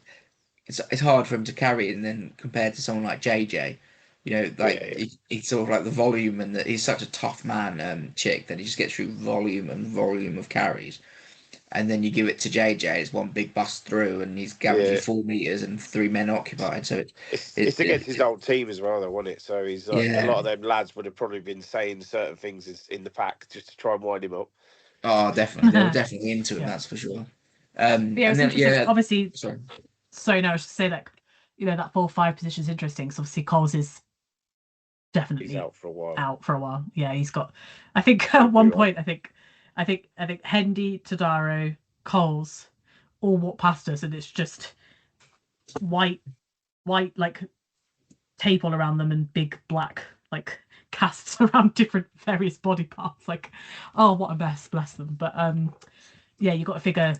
it's hard for him to carry, and then compared to someone like JJ, he's sort of like the volume, and he's such a tough man, Chick, that he just gets through volume of carries. And then you give it to JJ, it's one big bust through, and he's guaranteed 4 meters and 3 men occupied. So it's against his old team as well, though, wasn't it? So he's a lot of them lads would have probably been saying certain things in the pack just to try and wind him up. Oh, definitely, they were definitely into him. That's for sure. Obviously. Sorry. So no, I should say that that 4-5 position is interesting. So obviously Coles is definitely out for a while. Yeah, he's got. I think at one point, I think Hendy, Tadaro, Coles all walk past us, and it's just white like tape all around them and big black like casts around different various body parts. Like, oh, what a mess, bless them. But you've got to figure.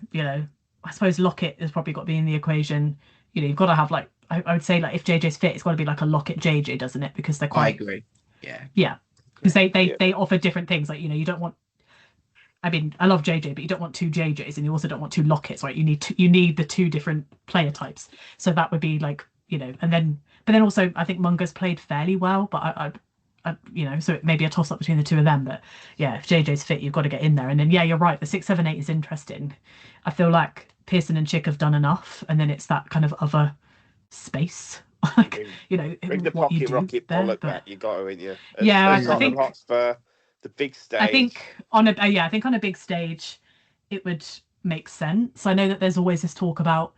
I suppose Lockett has probably got to be in the equation. You've got to have I would say if JJ's fit, it's got to be like a Lockett JJ, doesn't it? Because they're quite. I agree. Yeah. Yeah, because they offer different things. Like you don't want. I mean, I love JJ, but you don't want 2 JJs, and you also don't want 2 Locketts, right? You need the 2 different player types. So that would be but then also I think Munger's played fairly well, but I so it may be a toss up between the 2 of them. But yeah, if JJ's fit, you've got to get in there. And then you're right. The 6, 7, 8 is interesting. I feel like Pearson and Chick have done enough, and then it's that kind of other space. Bring the pocket rocket Pollock back. You got to, ain't you? I think Hotspur, the big stage. I think on a big stage, it would make sense. I know that there's always this talk about,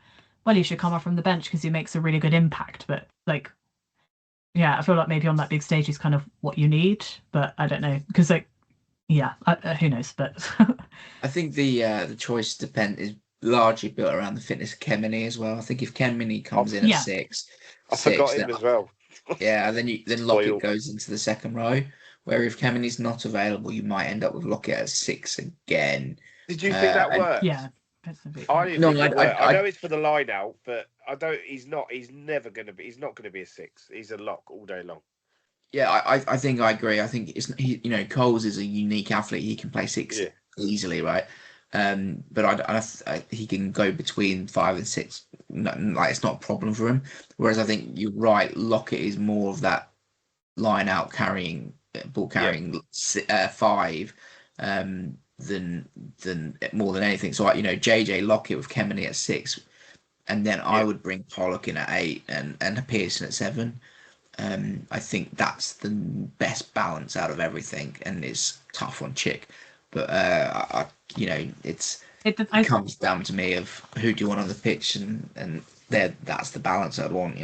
well, he should come off from the bench because he makes a really good impact, but I feel like maybe on that big stage is kind of what you need, but I don't know because who knows? But I think the choice is largely built around the fitness of Kemeny as well. I think if Kemeny comes in at Yeah. six, I forgot then him as well. yeah, and then Lockett Spoiled. goes into the second row. Where if Kemeny's not available, you might end up with Lockett at 6 again. Did you think that and- worked? Yeah. I didn't No, think it I- worked. I know it's for the line out, but I don't. He's not. He's never going to be. He's not going to be a 6. He's a lock all day long. Yeah, I think I agree. I think it's Coles is a unique athlete. He can play 6 easily, right? But he can go between 5 and 6. No, like it's not a problem for him. Whereas I think you're right. Lockett is more of that line out carrying ball carrying 5 than more than anything. So JJ Lockett with Kemeny at 6, and then I would bring Pollock in at 8 and Pearson at 7. I think that's the best balance out of everything, and it's tough on Chick, but it comes down to me of who do you want on the pitch, and that's the balance I'd want.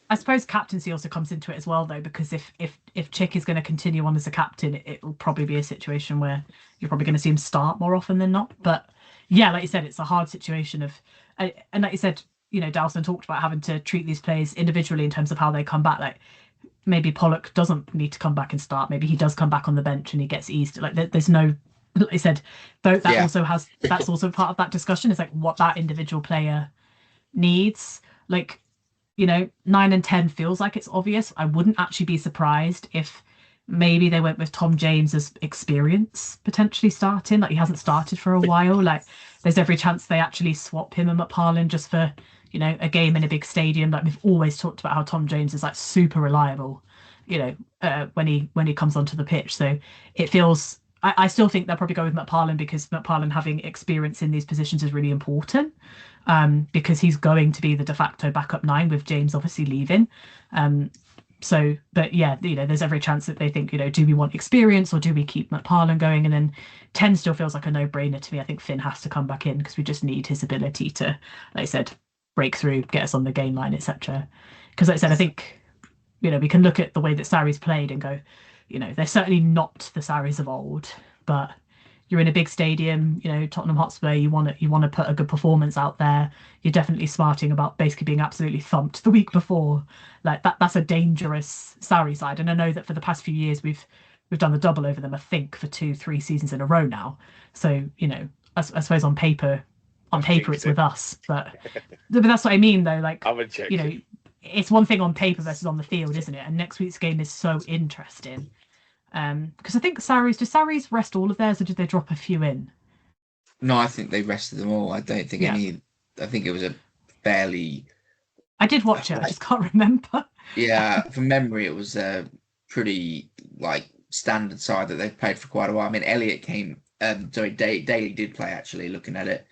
I suppose captaincy also comes into it as well, though, because if Chick is going to continue on as a captain, it will probably be a situation where you're probably going to see him start more often than not. But yeah, like you said, it's a hard situation and like you said, Dalston talked about having to treat these players individually in terms of how they come back. Like maybe Pollock doesn't need to come back and start. Maybe he does come back on the bench and he gets eased. Like there's no, like I said, though that's also part of that discussion. Is like what that individual player needs. Like 9 and 10 feels like it's obvious. I wouldn't actually be surprised if maybe they went with Tom James's experience potentially starting. Like he hasn't started for a while. Like there's every chance they actually swap him and McParlin just for a game in a big stadium. Like we've always talked about how Tom James is like super reliable, when he comes onto the pitch. So it feels. I still think they'll probably go with McParlin because McParlin having experience in these positions is really important. Because he's going to be the de facto backup 9 with James obviously leaving. But yeah, there's every chance that they think, do we want experience or do we keep McParlin going? And then 10 still feels like a no-brainer to me. I think Finn has to come back in because we just need his ability to, like I said, break through, get us on the game line, etc. Because like I said, I think, we can look at the way that Sarries played and go, they're certainly not the Sarries of old, but you're in a big stadium, Tottenham Hotspur, you want to put a good performance out there. You're definitely smarting about basically being absolutely thumped the week before. Like that's a dangerous Sarri side. And I know that for the past few years we've done the double over them, I think, for 2-3 seasons in a row now. So, I suppose on paper it's with us. But that's what I mean though. Like it's one thing on paper versus on the field, isn't it? And next week's game is so interesting. Because I think did Sarries rest all of theirs or did they drop a few in? No, I think they rested them all. I don't think any. I think it was a fairly. I did watch it. I just can't remember. Yeah, from memory, it was a pretty standard side that they've played for quite a while. I mean, Elliott came. Daly did play actually. Looking at it,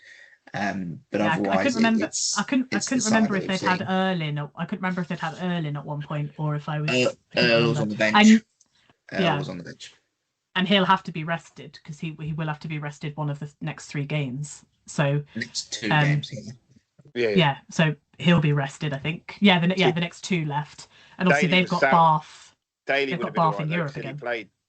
but otherwise, I couldn't remember. I couldn't remember if they'd had Erlin. I couldn't remember if they'd had Erlin at one point or if I was. Earl was on the bench. Was on the bench. And he'll have to be rested because he will have to be rested one of the next 3 games. So next 2 games. Yeah. So he'll be rested, I think. The next 2 left, and obviously Daly they've got Bath. Daly they've got Bath in Europe again.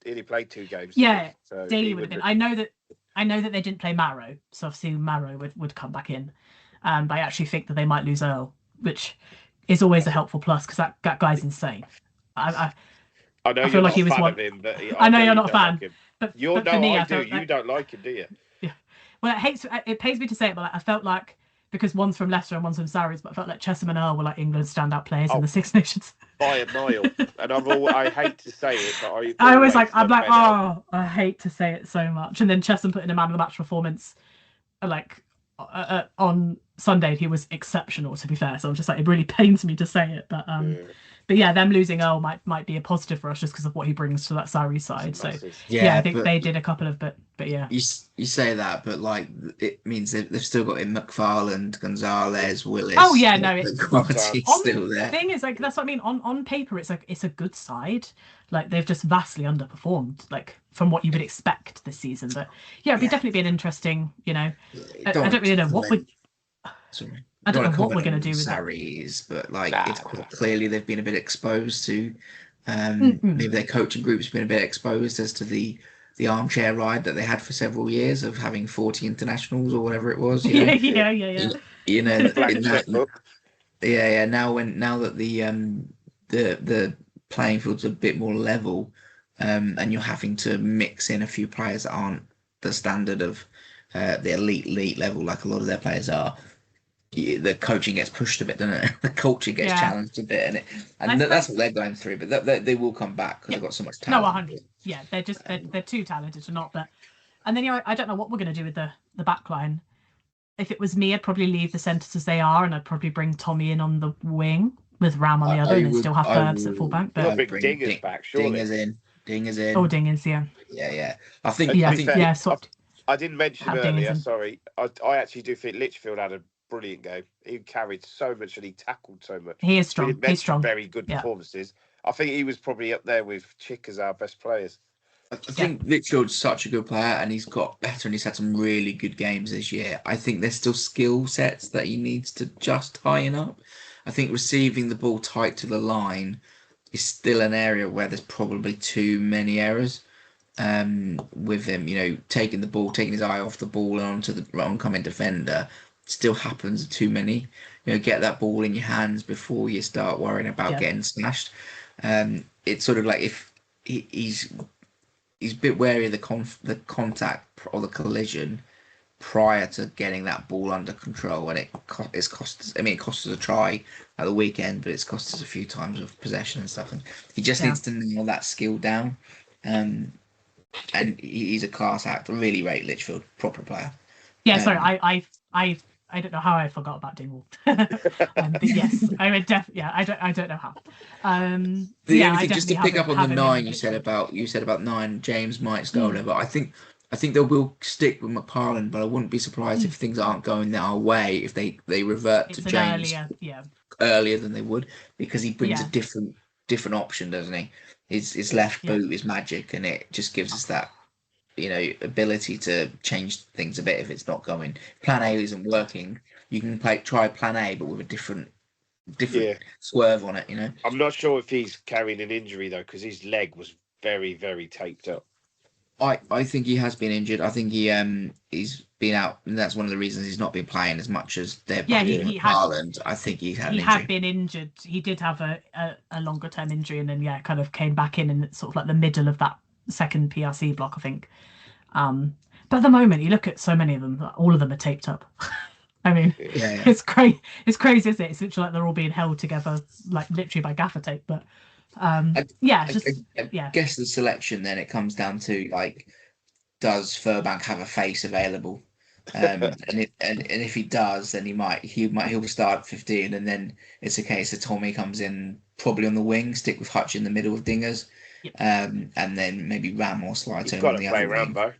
He played 2 games. Yeah, so Daly would have been. I know that they didn't play Marrow, so obviously Marrow would come back in. But I actually think that they might lose Earl, which is always a helpful plus because that guy's insane. I know you're not a fan of him, but I know you're not a fan. Him. But you but for me, I do. You don't like him, do you? Yeah. Well, it pains me to say it, but I felt like because one's from Leicester and one's from Sarries, but I felt like Chesham and Earl were like England's standout players in the Six Nations. By a mile. And I hate to say it, but I hate to say it so much. And then Chesham put in a man of the match performance, on Sunday. He was exceptional, to be fair. So I'm just like, it really pains me to say it, but But yeah, them losing Earl might be a positive for us just because of what he brings to that Sarri side. So I think they did a couple of, but yeah. You say that, but it means they've still got in McFarland, Gonzalez, Willis. Oh yeah, no, the quality's still there. The thing is, that's what I mean. On paper, it's a good side. Like they've just vastly underperformed, from what you would it'd definitely be an interesting. I don't really know what we. Sorry. I don't know what we're going to do with Sarries, but it's quite clearly they've been a bit exposed to. Maybe their coaching group's been a bit exposed as to the the armchair ride that they had for several years of having 40 internationals or whatever it was. Yeah. You know, Blank in checkbook. yeah. Now that the playing field's a bit more level, and you're having to mix in a few players that aren't the standard of the elite level like a lot of their players are. The coaching gets pushed a bit, doesn't it? The culture gets challenged a bit, and that's what they're going through. But they will come back because they've got so much talent. No, 100. Yeah, they're too talented to not. But and then I don't know what we're going to do with the back line. If it was me, I'd probably leave the centres as they are, and I'd probably bring Tommy in on the wing with Ram on the other, and then still have Burbs at fullback. But bring Dinger's back, surely. Dinger's in. Oh, Dinger's, yeah. Yeah. I think. I didn't mention earlier. Sorry, I actually do think Litchfield had a brilliant game. He carried so much and he tackled so much. He is strong. He's strong. Very good performances. I think he was probably up there with Chick as our best players. I think Litchfield's such a good player and he's got better and he's had some really good games this year. I think there's still skill sets that he needs to just tighten up. I think receiving the ball tight to the line is still an area where there's probably too many errors with him. Taking the ball, taking his eye off the ball and onto the oncoming defender still happens too many. Get that ball in your hands before you start worrying about getting smashed. It's sort of like if he's a bit wary of the contact or the collision prior to getting that ball under control, and it cost us. It cost us a try at the weekend, but it's cost us a few times of possession and stuff. And he just needs to nail that skill down. And he's a class act. I really rate Litchfield, proper player. Yeah, sorry, I don't know how I forgot about Dingwall. But yes, I would definitely. Yeah, I don't know how. The only thing, just to pick up on the 9 you said about 9, James might Stoner, but I think they will stick with McParland, but I wouldn't be surprised if things aren't going our way if they revert to James earlier than they would, because he brings a different option, doesn't he? His left boot is magic, and it just gives us that ability to change things a bit if it's not going. Plan A isn't working. You can try Plan A, but with a different swerve on it. I'm not sure if he's carrying an injury though, because his leg was very, very taped up. I think he has been injured. I think he's been out, and that's one of the reasons he's not been playing as much as they're playing in Ireland. I think he had been injured. He did have a longer term injury, and then kind of came back in sort of like the middle of that second PRC block, I think. But at the moment, you look at so many of them, all of them are taped up. It's crazy. It's crazy, isn't it? It's literally like they're all being held together, like literally by gaffer tape. But I guess the selection then it comes down to does Furbank have a face available? And if he does, then he'll start 15, and then it's a case of Tommy comes in probably on the wing, stick with Hutch in the middle with Dingers. And then maybe Ram or Slido on the other wing. Rambo.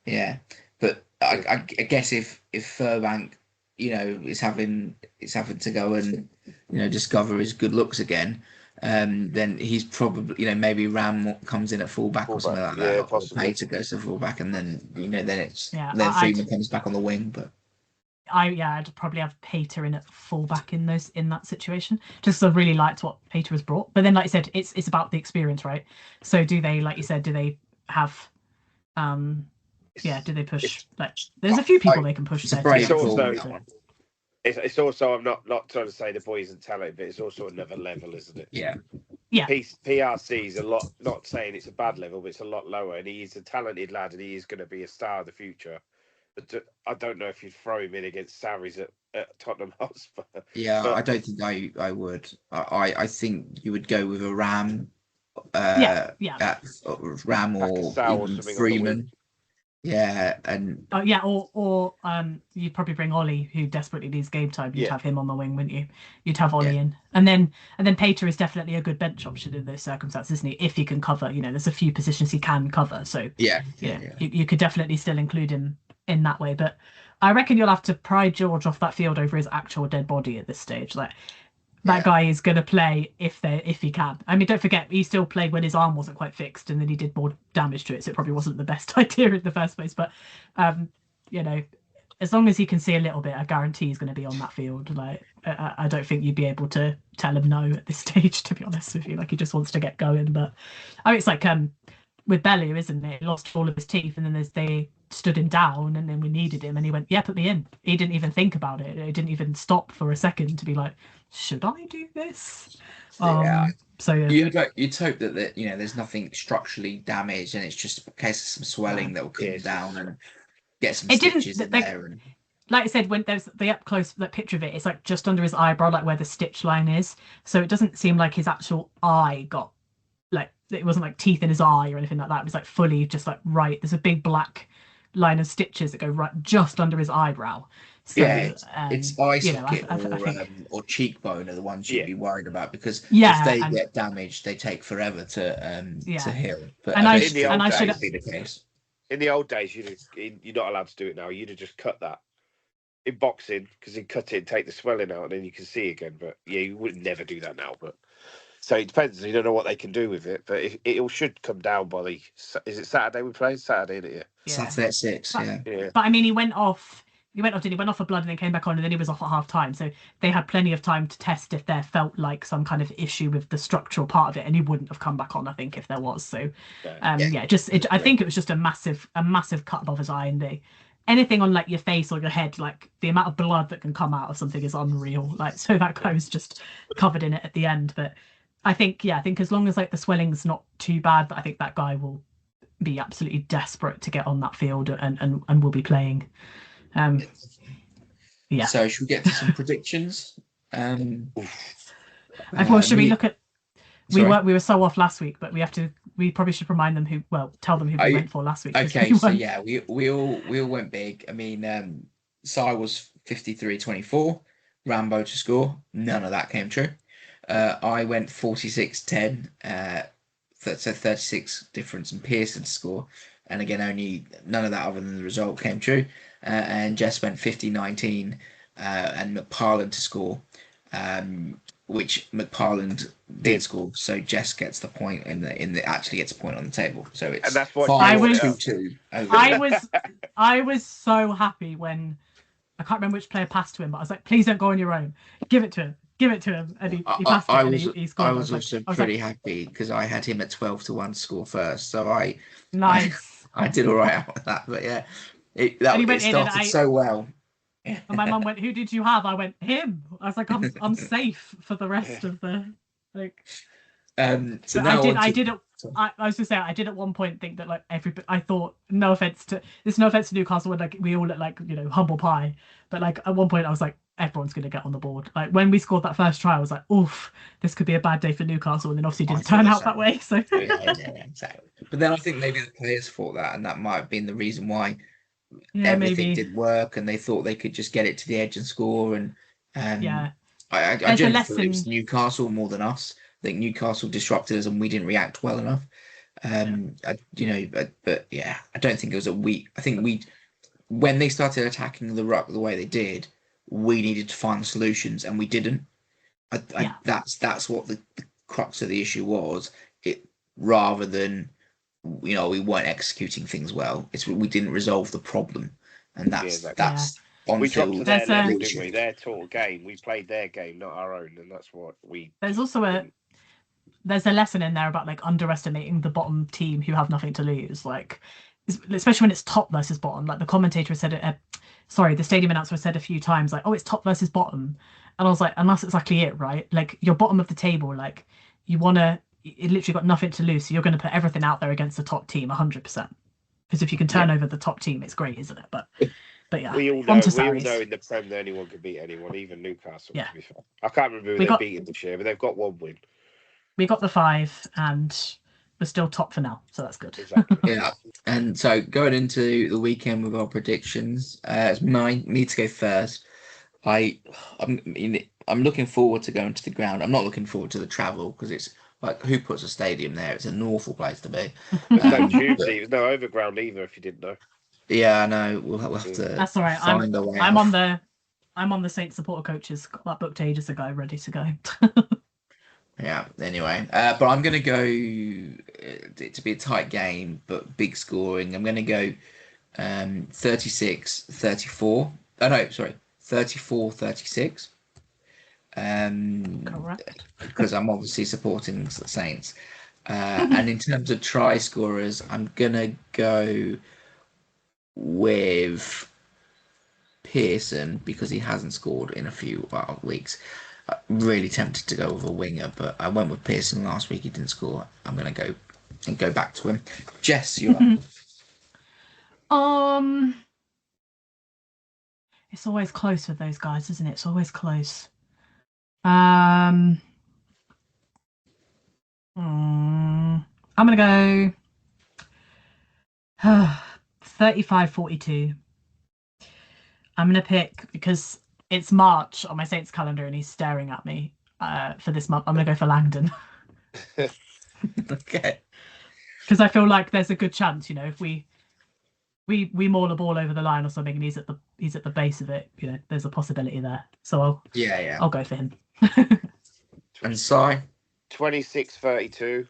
Yeah, but I guess if Furbank, is having to go and discover his good looks again, then he's probably maybe Ram comes in at fullback or something like that. Yeah, possibly. Or Pater goes to fullback, and then then Freeman comes back on the wing. But I'd probably have Pater in at fullback in that situation. Just I really liked what Pater has brought. But then, like you said, it's about the experience, right? So do they, like you said, do they have do they push there's a few people they can push there. It's also I'm not trying to say the boy isn't talented, but it's also another level, isn't it? Yeah. PRC is a lot, not saying it's a bad level, but it's a lot lower, and he's a talented lad and he is going to be a star of the future. But I don't know if you'd throw him in against Sarries at Tottenham Hotspur. Yeah, but I don't think I would. I think you would go with a Ram. Ram or even Freeman. Yeah, and or you'd probably bring Ollie, who desperately needs game time. You'd have him on the wing, wouldn't you? You'd have Ollie in, and then Pater is definitely a good bench option in those circumstances, isn't he? If he can cover, there's a few positions he can cover. So you could definitely still include him in that way. But I reckon you'll have to pry George off that field over his actual dead body at this stage. That guy is going to play if he can. I mean, don't forget, he still played when his arm wasn't quite fixed, and then he did more damage to it, so it probably wasn't the best idea in the first place. But, as long as he can see a little bit, I guarantee he's going to be on that field. I don't think you'd be able to tell him no at this stage, to be honest with you. He just wants to get going. But, it's like with Bellew, isn't it? He lost all of his teeth, and then they stood him down, and then we needed him, and he went, "Yeah, put me in." He didn't even think about it. He didn't even stop for a second to be like, "Should I do this?" Yeah. So yeah. You'd hope that there's nothing structurally damaged, and it's just a case of some swelling that will come down and get some stitches in there. And like I said, when there's the up close picture of it, it's like just under his eyebrow, like where the stitch line is. So it doesn't seem like his actual eye got, like, it wasn't like teeth in his eye or anything like that. It was like fully just like right. There's a big black line of stitches that go right just under his eyebrow. So, it's eye socket I think, or cheekbone are the ones you'd be worried about, because if they get damaged, they take forever to heal. But and I should be the case. In the old days, you're not allowed to do it now. You'd have just cut that in boxing, because you cut it and take the swelling out, and then you can see again. But yeah, you would never do that now. But so it depends. You don't know what they can do with it, but it should come down by the. Is it Saturday we play? Saturday, isn't it? Yeah. Saturday at 6. Yeah. But I mean, he went off. He went for blood and then came back on, and then he was off at half time. So they had plenty of time to test if there felt like some kind of issue with the structural part of it, and he wouldn't have come back on, I think, if there was. So, I think it was just a massive cut above his eye, and anything on like your face or your head, like the amount of blood that can come out of something is unreal. Like, so that guy was just covered in it at the end. But I think as long as like the swelling's not too bad, I think that guy will be absolutely desperate to get on that field and will be playing. So should we get to some predictions? Should we look at? We were so off last week, but we probably should remind them tell them who we went for last week. Okay, so yeah, we all went big. I mean, Sai was 53-24, Rambo to score. None of that came true. I went 46-10, so 36 difference, and Pearson to score. And again, none of that other than the result came true. And Jess went 50-19, and McParland to score, which McParland did score. So Jess gets the point actually gets a point on the table. So it's 5-2-2. I was so happy when I can't remember which player passed to him, but I was like, please don't go on your own. Give it to him. And he passed it. He scored. I was also pretty happy because I had him at 12-1 to score first. So nice. I did all right out with that, but yeah, it started so well. And my mum went, "Who did you have?" I went, "Him." I was like, "I'm safe for the rest of the like." So now I did at one point think that like I thought, no offense to Newcastle, when like we all look like humble pie, but like at one point I was like, everyone's going to get on the board. Like when we scored that first try, I was like, oof, this could be a bad day for Newcastle, and then obviously didn't turn out that way. So yeah, exactly. But then I think maybe the players thought that, and that might have been the reason why everything didn't work, and they thought they could just get it to the edge and score. And I generally thought it was Newcastle more than us. I think Newcastle disrupted us, and we didn't react well enough. But yeah, I don't think it was I think when they started attacking the ruck the way they did, we needed to find solutions, and we didn't. That's what the crux of the issue was. Rather than we weren't executing things well. We didn't resolve the problem, and that's we dropped to their level, didn't we? Their total game. We played their game, not our own, and that's what we. There's also there's a lesson in there about like underestimating the bottom team who have nothing to lose, like especially when it's top versus bottom. Like the commentator said it. The stadium announcer said a few times, like, "Oh, it's top versus bottom," and I was like, "And that's exactly it, right? Like you're bottom of the table, like you literally got nothing to lose, so you're going to put everything out there against the top team, 100%. Because if you can turn over the top team, it's great, isn't it? But yeah, we all know in the Prem that anyone can beat anyone, even Newcastle. Yeah. To be fair. I can't remember who they beaten this year, but they've got one win. We got the 5, and we're still top for now, so that's good. Exactly. Yeah, and so going into the weekend with our predictions, it's me to go first. I'm looking forward to going to the ground. I'm not looking forward to the travel because it's like, who puts a stadium there? It's an awful place to be. There's no overground either, if you didn't know. Yeah, I know. We'll have to. That's all right. Find a way. I'm on the Saints supporter coaches. Got that booked ages ago, ready to go. Yeah. Anyway, but I'm going to go to be a tight game, but big scoring. I'm going to go 36-34. Oh no, sorry, 34-36. Correct. Because I'm obviously supporting the Saints. And in terms of try scorers, I'm gonna go with Pearson because he hasn't scored in a few weeks. Really tempted to go with a winger, but I went with Pearson last week. He didn't score. I'm gonna go back to him. Jess, you're up. It's always close with those guys, isn't it? It's always close. I'm gonna go 35-42. I'm gonna pick because it's March on my Saints calendar and he's staring at me for this month. I'm gonna go for Langdon. Okay. Because I feel like there's a good chance, if we maul a ball over the line or something and he's at the base of it, there's a possibility there. So I'll go for him. And Si? 26-32,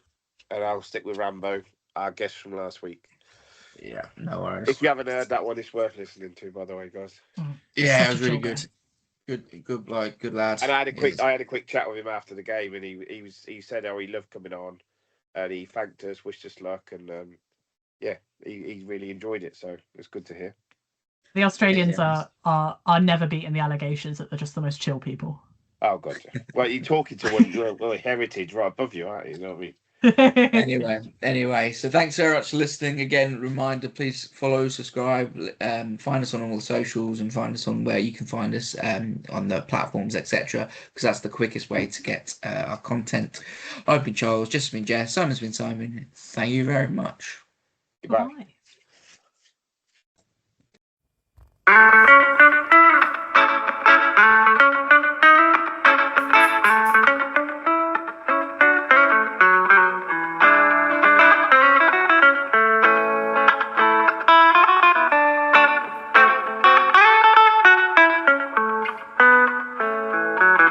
and I'll stick with Rambo, our guest from last week. Yeah, no worries. If you haven't heard that one, it's worth listening to, by the way, guys. Yeah, it was really good. Good bloke, good lad. And I had a quick chat with him after the game, and he said how he loved coming on, and he thanked us, wished us luck, and he really enjoyed it. So it's good to hear. The Australians are never beating the allegations that they're just the most chill people. Oh, gotcha. Well, you're talking to one heritage right above you, aren't you? You know what I mean? Anyway, so thanks very much for listening. Again, reminder, please follow, subscribe, find us on all the socials and find us on where you can find us on the platforms, etc. because that's the quickest way to get our content. I've been Charles, Jess has been Jess, Simon's been Simon. Thank you very much. Goodbye. Bye.